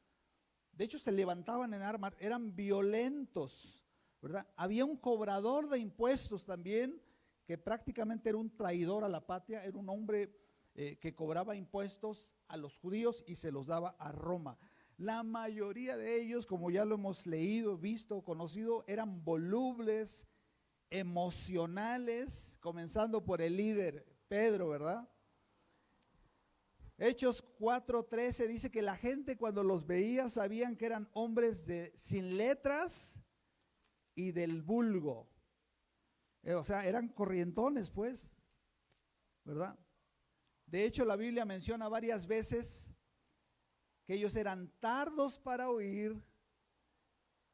De hecho, se levantaban en armas, eran violentos, ¿verdad? Había un cobrador de impuestos también, que prácticamente era un traidor a la patria, era un hombre que cobraba impuestos a los judíos y se los daba a Roma. La mayoría de ellos, como ya lo hemos leído, visto, conocido, eran volubles, emocionales, comenzando por el líder Pedro, ¿verdad? Hechos 4:13 dice que la gente cuando los veía sabían que eran hombres sin letras y del vulgo. O sea, eran corrientones, pues, ¿verdad? De hecho, la Biblia menciona varias veces que ellos eran tardos para oír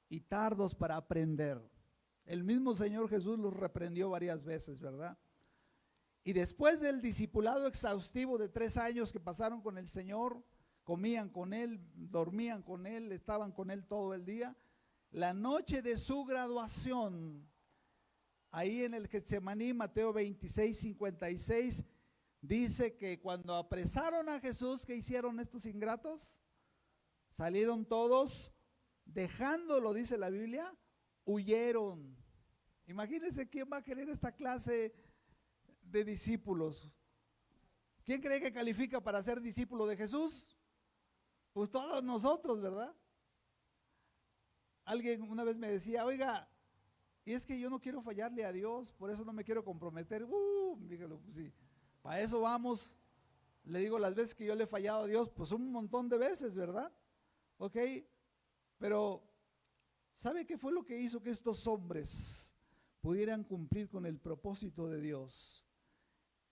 y tardos para aprender. El mismo Señor Jesús los reprendió varias veces, ¿verdad? Y después del discipulado exhaustivo de 3 años que pasaron con el Señor, comían con Él, dormían con Él, estaban con Él todo el día, la noche de su graduación, ahí en el Getsemaní, Mateo 26:56, dice que cuando apresaron a Jesús, ¿qué hicieron estos ingratos? Salieron todos, dejándolo, dice la Biblia, huyeron. Imagínense quién va a querer esta clase de discípulos. ¿Quién cree que califica para ser discípulo de Jesús? Pues todos nosotros, ¿verdad? Alguien una vez me decía, oiga, y es que yo no quiero fallarle a Dios, por eso no me quiero comprometer. Dígalo, pues sí, para eso vamos. Le digo las veces que yo le he fallado a Dios, pues un montón de veces, ¿verdad? Ok, pero ¿sabe qué fue lo que hizo que estos hombres pudieran cumplir con el propósito de Dios?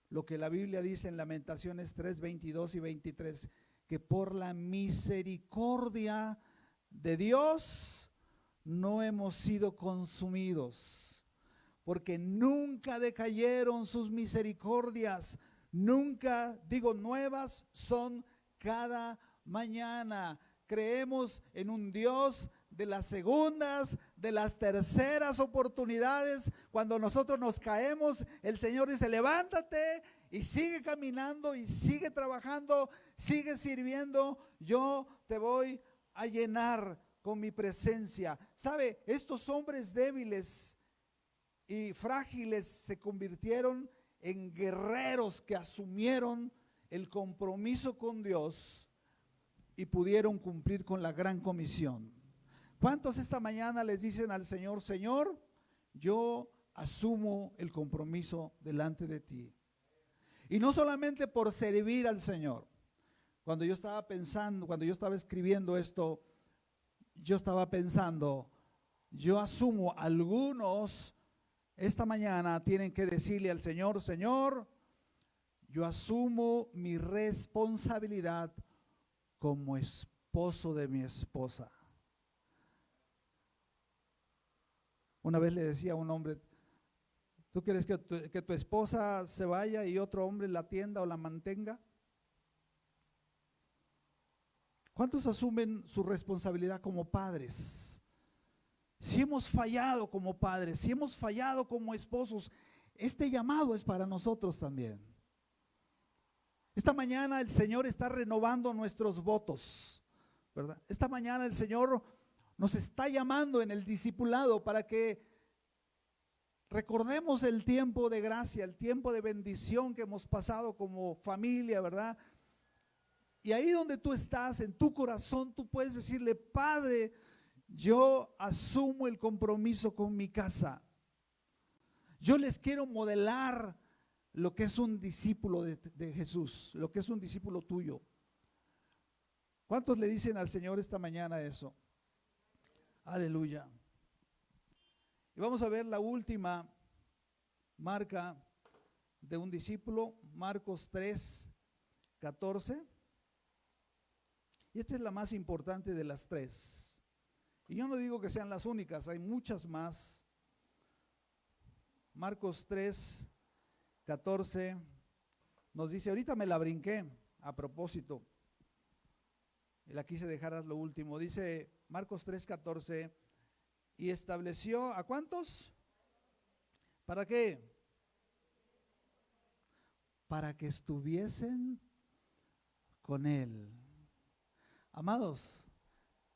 Lo que la Biblia dice en Lamentaciones 3:22 y 23, que por la misericordia de Dios no hemos sido consumidos, porque nunca decayeron sus misericordias, nunca, digo, nuevas son cada mañana. Creemos en un Dios de las segundas, de las terceras oportunidades. Cuando nosotros nos caemos, el Señor dice, levántate y sigue caminando y sigue trabajando, sigue sirviendo. Yo te voy a llenar con mi presencia. ¿Sabe? Estos hombres débiles y frágiles se convirtieron en guerreros que asumieron el compromiso con Dios y pudieron cumplir con la gran comisión. ¿Cuántos esta mañana les dicen al Señor, Señor, yo asumo el compromiso delante de ti? Y no solamente por servir al Señor. Cuando yo estaba pensando, cuando yo estaba escribiendo esto, yo estaba pensando, yo asumo, algunos esta mañana tienen que decirle al Señor, Señor, yo asumo mi responsabilidad como esposo de mi esposa. Una vez le decía a un hombre, ¿tú quieres que tu esposa se vaya y otro hombre la atienda o la mantenga? ¿Cuántos asumen su responsabilidad como padres? Si hemos fallado como padres, si hemos fallado como esposos, este llamado es para nosotros también. Esta mañana el Señor está renovando nuestros votos, ¿verdad? Esta mañana el Señor nos está llamando en el discipulado para que recordemos el tiempo de gracia, el tiempo de bendición que hemos pasado como familia, ¿verdad? Y ahí donde tú estás, en tu corazón, tú puedes decirle, Padre, yo asumo el compromiso con mi casa. Yo les quiero modelar lo que es un discípulo de Jesús, lo que es un discípulo tuyo. ¿Cuántos le dicen al Señor esta mañana eso? Aleluya. Y vamos a ver la última marca de un discípulo, Marcos 3:14. Y esta es la más importante de las 3. Y yo no digo que sean las únicas, hay muchas más. Marcos 3:14 nos dice, ahorita me la brinqué a propósito. y la quise dejar a lo último. Dice Marcos 3:14, y estableció, ¿a cuántos? ¿Para qué? Para que estuviesen con Él. Amados,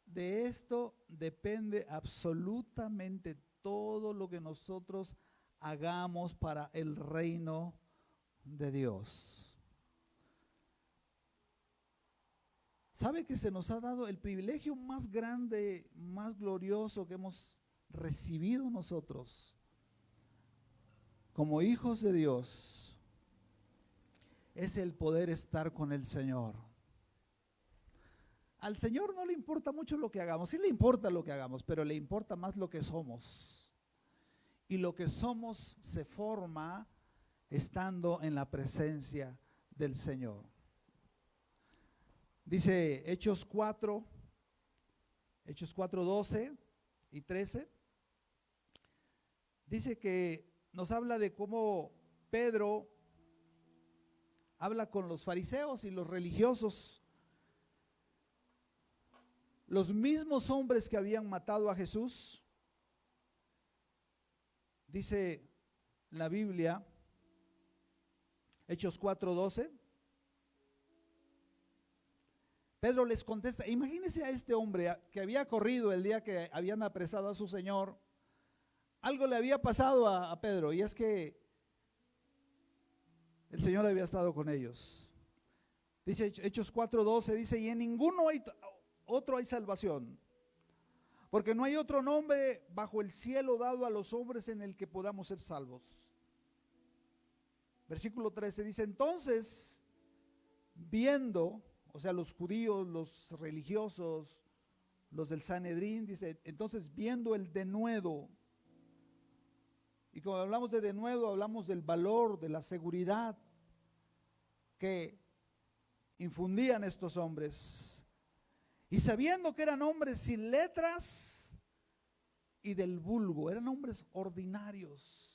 de esto depende absolutamente todo lo que nosotros hagamos para el reino de Dios. ¿Sabe que se nos ha dado el privilegio más grande, más glorioso que hemos recibido nosotros como hijos de Dios? Es el poder estar con el Señor. Al Señor no le importa mucho lo que hagamos, sí le importa lo que hagamos, pero le importa más lo que somos. Y lo que somos se forma estando en la presencia del Señor. Dice Hechos 4:12 y 13. Dice que nos habla de cómo Pedro habla con los fariseos y los religiosos, los mismos hombres que habían matado a Jesús. Dice la Biblia, Hechos 4:12, Pedro les contesta, imagínense a este hombre que había corrido el día que habían apresado a su Señor. Algo le había pasado a Pedro, y es que el Señor había estado con ellos. Dice Hechos 4:12, dice, y en ninguno otro hay salvación, porque no hay otro nombre bajo el cielo dado a los hombres en el que podamos ser salvos. Versículo 13 dice, entonces, viendo, o sea, los judíos, los religiosos, los del Sanedrín, dice, entonces viendo el denuedo, y cuando hablamos de denuedo, hablamos del valor, de la seguridad que infundían estos hombres, y sabiendo que eran hombres sin letras y del vulgo, eran hombres ordinarios,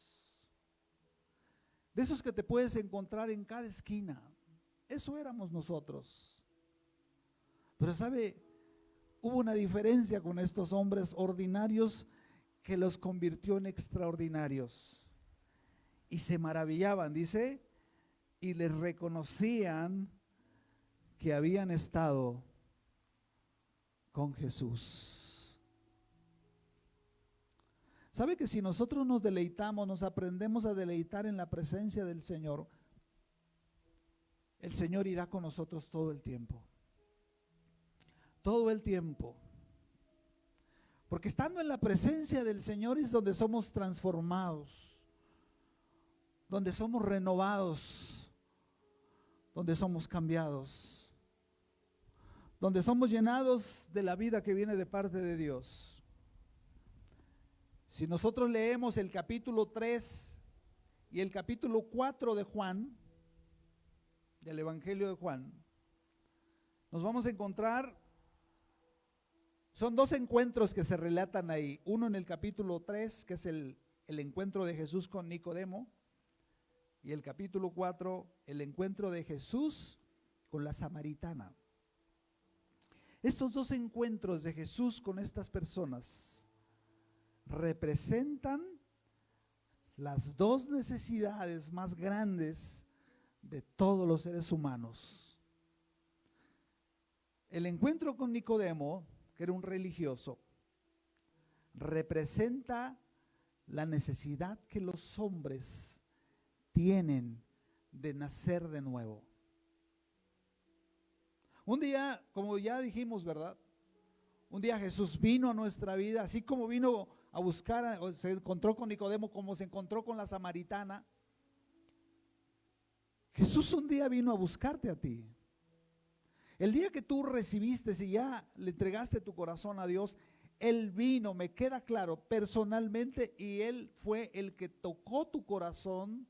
de esos que te puedes encontrar en cada esquina. Eso éramos nosotros. Pero sabe, hubo una diferencia con estos hombres ordinarios que los convirtió en extraordinarios. Y se maravillaban, dice, y les reconocían que habían estado con Jesús. ¿Sabe que si nosotros nos deleitamos, nos aprendemos a deleitar en la presencia del Señor, el Señor irá con nosotros todo el tiempo? Todo el tiempo. Porque estando en la presencia del Señor es donde somos transformados, donde somos renovados, donde somos cambiados, donde somos llenados de la vida que viene de parte de Dios. Si nosotros leemos el capítulo 3 y el capítulo 4 de Juan, del Evangelio de Juan, nos vamos a encontrar, son dos encuentros que se relatan ahí. Uno en el capítulo 3, que es el encuentro de Jesús con Nicodemo, y el capítulo 4, el encuentro de Jesús con la samaritana. Estos dos encuentros de Jesús con estas personas representan las dos necesidades más grandes de todos los seres humanos. El encuentro con Nicodemo, que era un religioso, representa la necesidad que los hombres tienen de nacer de nuevo. Un día, como ya dijimos, ¿verdad? Un día Jesús vino a nuestra vida, así como vino a buscar, o se encontró con Nicodemo, como se encontró con la samaritana. Jesús un día vino a buscarte a ti. El día que tú recibiste y ya le entregaste tu corazón a Dios, Él vino, me queda claro, personalmente, y Él fue el que tocó tu corazón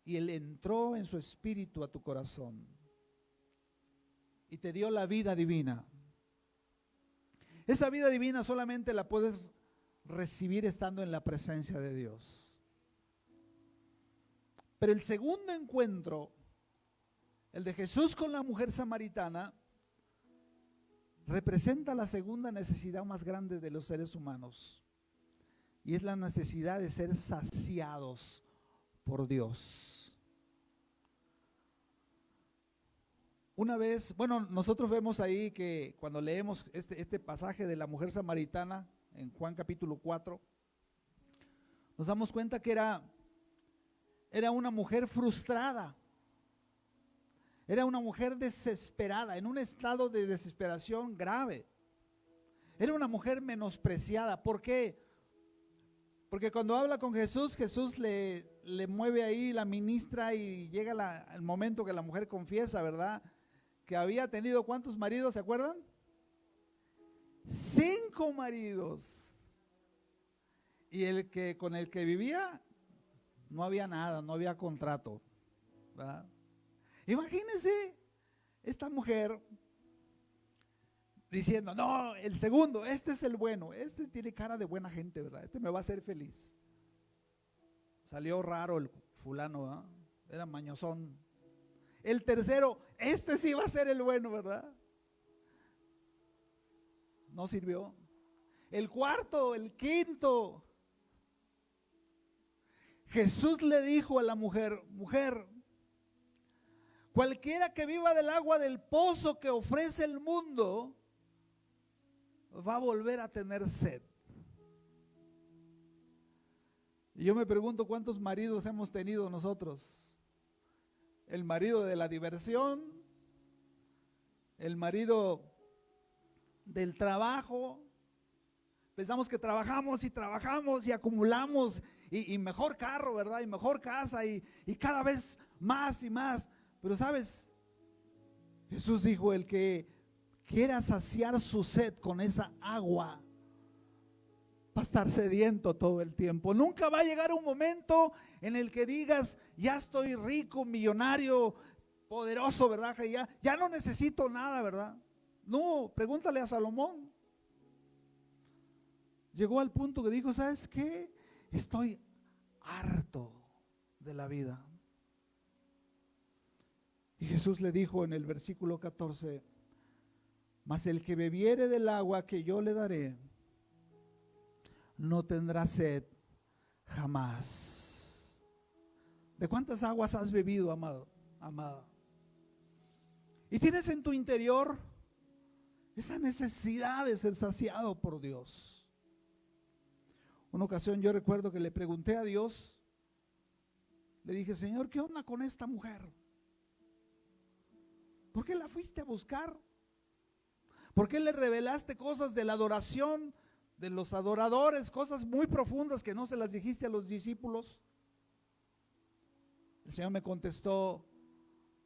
y Él entró en su espíritu a tu corazón y te dio la vida divina. Esa vida divina solamente la puedes recibir estando en la presencia de Dios. Pero el segundo encuentro, el de Jesús con la mujer samaritana, representa la segunda necesidad más grande de los seres humanos, y es la necesidad de ser saciados por Dios. Una vez, bueno, nosotros vemos ahí que cuando leemos este pasaje de la mujer samaritana en Juan capítulo 4, nos damos cuenta que era una mujer frustrada, era una mujer desesperada, en un estado de desesperación grave. Era una mujer menospreciada. ¿Por qué? Porque cuando habla con Jesús, Jesús le mueve ahí, la ministra, y llega el momento que la mujer confiesa, ¿verdad? Que había tenido ¿cuántos maridos? ¿Se acuerdan? 5 maridos. Y con el que vivía no había nada, no había contrato, ¿verdad? Imagínense esta mujer diciendo, no, el segundo, este es el bueno, este tiene cara de buena gente, ¿verdad? Este me va a hacer feliz. Salió raro el fulano, ¿verdad? Era mañosón. El tercero, este sí va a ser el bueno, ¿verdad? No sirvió. El cuarto, el quinto. Jesús le dijo a la mujer, mujer, cualquiera que viva del agua del pozo que ofrece el mundo va a volver a tener sed. Y yo me pregunto cuántos maridos hemos tenido nosotros. El marido de la diversión, el marido del trabajo. Pensamos que trabajamos y acumulamos y mejor carro, ¿verdad? Y mejor casa y cada vez más y más. Pero ¿sabes? Jesús dijo, el que quiera saciar su sed con esa agua va a estar sediento todo el tiempo. Nunca va a llegar un momento en el que digas, ya estoy rico, millonario, poderoso, ¿verdad? Ya no necesito nada, ¿verdad? No, pregúntale a Salomón. Llegó al punto que dijo, ¿sabes qué? Estoy harto de la vida. Y Jesús le dijo en el versículo 14, mas el que bebiere del agua que yo le daré, no tendrá sed jamás. ¿De cuántas aguas has bebido, amado, amada? Y tienes en tu interior esa necesidad de ser saciado por Dios. Una ocasión yo recuerdo que le pregunté a Dios, le dije, Señor, ¿qué onda con esta mujer? ¿Por qué la fuiste a buscar? ¿Por qué le revelaste cosas de la adoración, de los adoradores, cosas muy profundas que no se las dijiste a los discípulos? El Señor me contestó,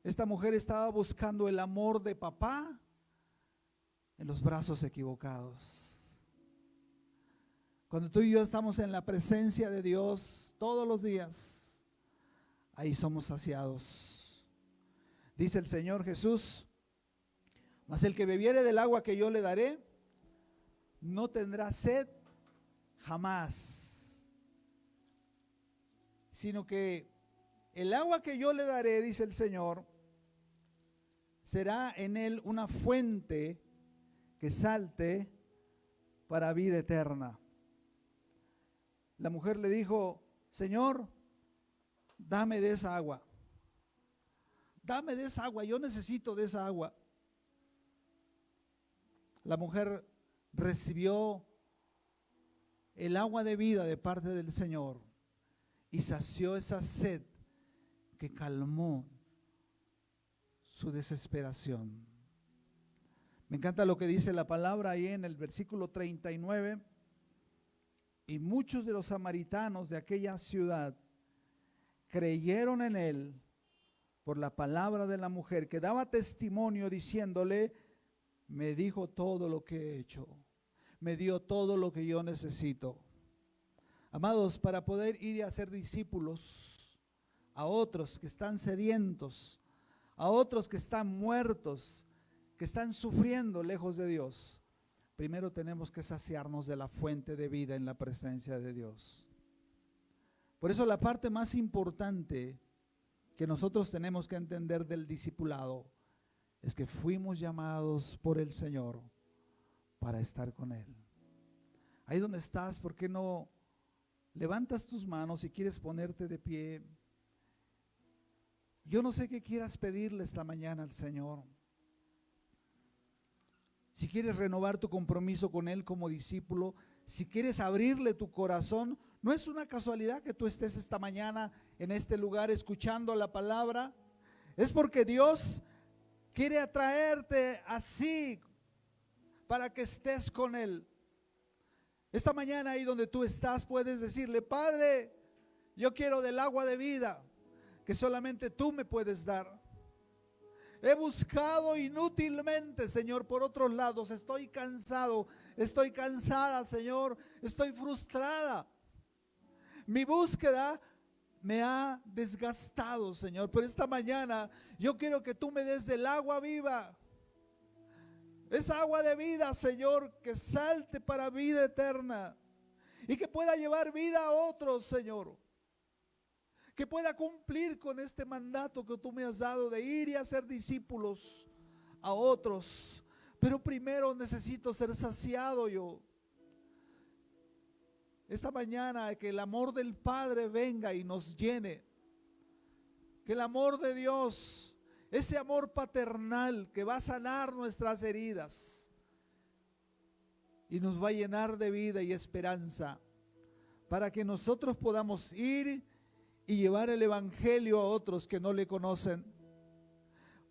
esta mujer estaba buscando el amor de papá en los brazos equivocados. Cuando tú y yo estamos en la presencia de Dios todos los días, ahí somos saciados. Dice el Señor Jesús, mas el que bebiere del agua que yo le daré, no tendrá sed jamás, sino que el agua que yo le daré, dice el Señor, será en él una fuente que salte para vida eterna. La mujer le dijo, Señor, dame de esa agua. Dame de esa agua, yo necesito de esa agua. La mujer recibió el agua de vida de parte del Señor y sació esa sed que calmó su desesperación. Me encanta lo que dice la palabra ahí en el versículo 39. Y muchos de los samaritanos de aquella ciudad creyeron en él por la palabra de la mujer, que daba testimonio diciéndole, me dijo todo lo que he hecho, me dio todo lo que yo necesito. Amados, para poder ir y hacer discípulos a otros que están sedientos, a otros que están muertos, que están sufriendo lejos de Dios, primero tenemos que saciarnos de la fuente de vida en la presencia de Dios. Por eso la parte más importante que nosotros tenemos que entender del discipulado es que fuimos llamados por el Señor para estar con Él. Ahí donde estás, ¿por qué no levantas tus manos y quieres ponerte de pie? Yo no sé qué quieras pedirle esta mañana al Señor. Si quieres renovar tu compromiso con Él como discípulo, si quieres abrirle tu corazón, no es una casualidad que tú estés esta mañana en este lugar escuchando la palabra. Es porque Dios quiere atraerte así para que estés con Él. Esta mañana ahí donde tú estás puedes decirle: Padre, yo quiero del agua de vida que solamente tú me puedes dar. He buscado inútilmente, Señor, por otros lados. Estoy cansado, estoy cansada, Señor. Estoy frustrada. Mi búsqueda me ha desgastado, Señor. Pero esta mañana yo quiero que tú me des del agua viva. Esa agua de vida, Señor, que salte para vida eterna y que pueda llevar vida a otros, Señor. Que pueda cumplir con este mandato que tú me has dado de ir y hacer discípulos a otros. Pero primero necesito ser saciado yo. Esta mañana que el amor del Padre venga y nos llene. Que el amor de Dios, ese amor paternal que va a sanar nuestras heridas y nos va a llenar de vida y esperanza para que nosotros podamos ir y llevar el evangelio a otros que no le conocen,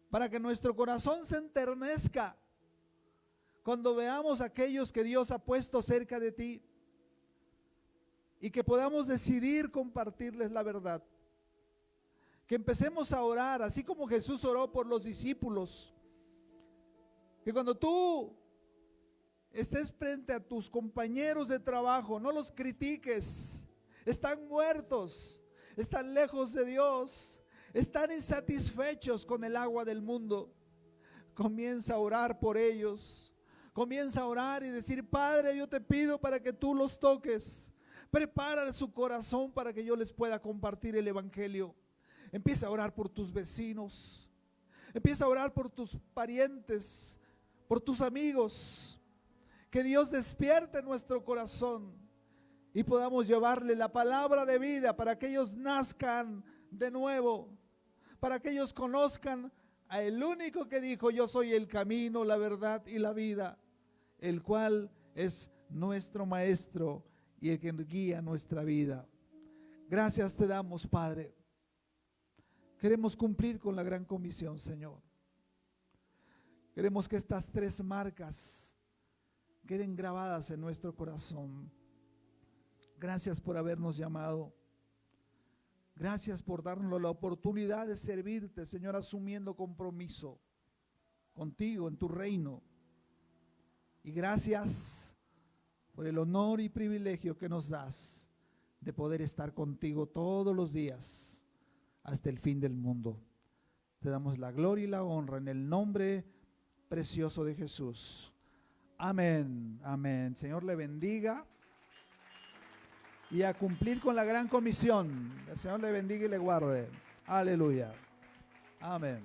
para que nuestro corazón se enternezca cuando veamos a aquellos que Dios ha puesto cerca de ti y que podamos decidir compartirles la verdad. Que empecemos a orar así como Jesús oró por los discípulos, que cuando tú estés frente a tus compañeros de trabajo, no los critiques. Están muertos, están lejos de Dios, están insatisfechos con el agua del mundo. Comienza a orar por ellos. Comienza a orar y decir: Padre, yo te pido para que tú los toques. Prepara su corazón para que yo les pueda compartir el evangelio. Empieza a orar por tus vecinos. Empieza a orar por tus parientes, por tus amigos. Que Dios despierte nuestro corazón y podamos llevarle la palabra de vida para que ellos nazcan de nuevo, para que ellos conozcan a el único que dijo: yo soy el camino, la verdad y la vida, el cual es nuestro maestro y el que guía nuestra vida. Gracias te damos, Padre. Queremos cumplir con la gran comisión, Señor. Queremos que estas 3 marcas queden grabadas en nuestro corazón. Gracias por habernos llamado. Gracias por darnos la oportunidad de servirte, Señor, asumiendo compromiso contigo en tu reino. Y gracias por el honor y privilegio que nos das de poder estar contigo todos los días hasta el fin del mundo. Te damos la gloria y la honra en el nombre precioso de Jesús. Amén, amén. Señor le bendiga. Y a cumplir con la gran comisión. El Señor le bendiga y le guarde. Aleluya. Amén.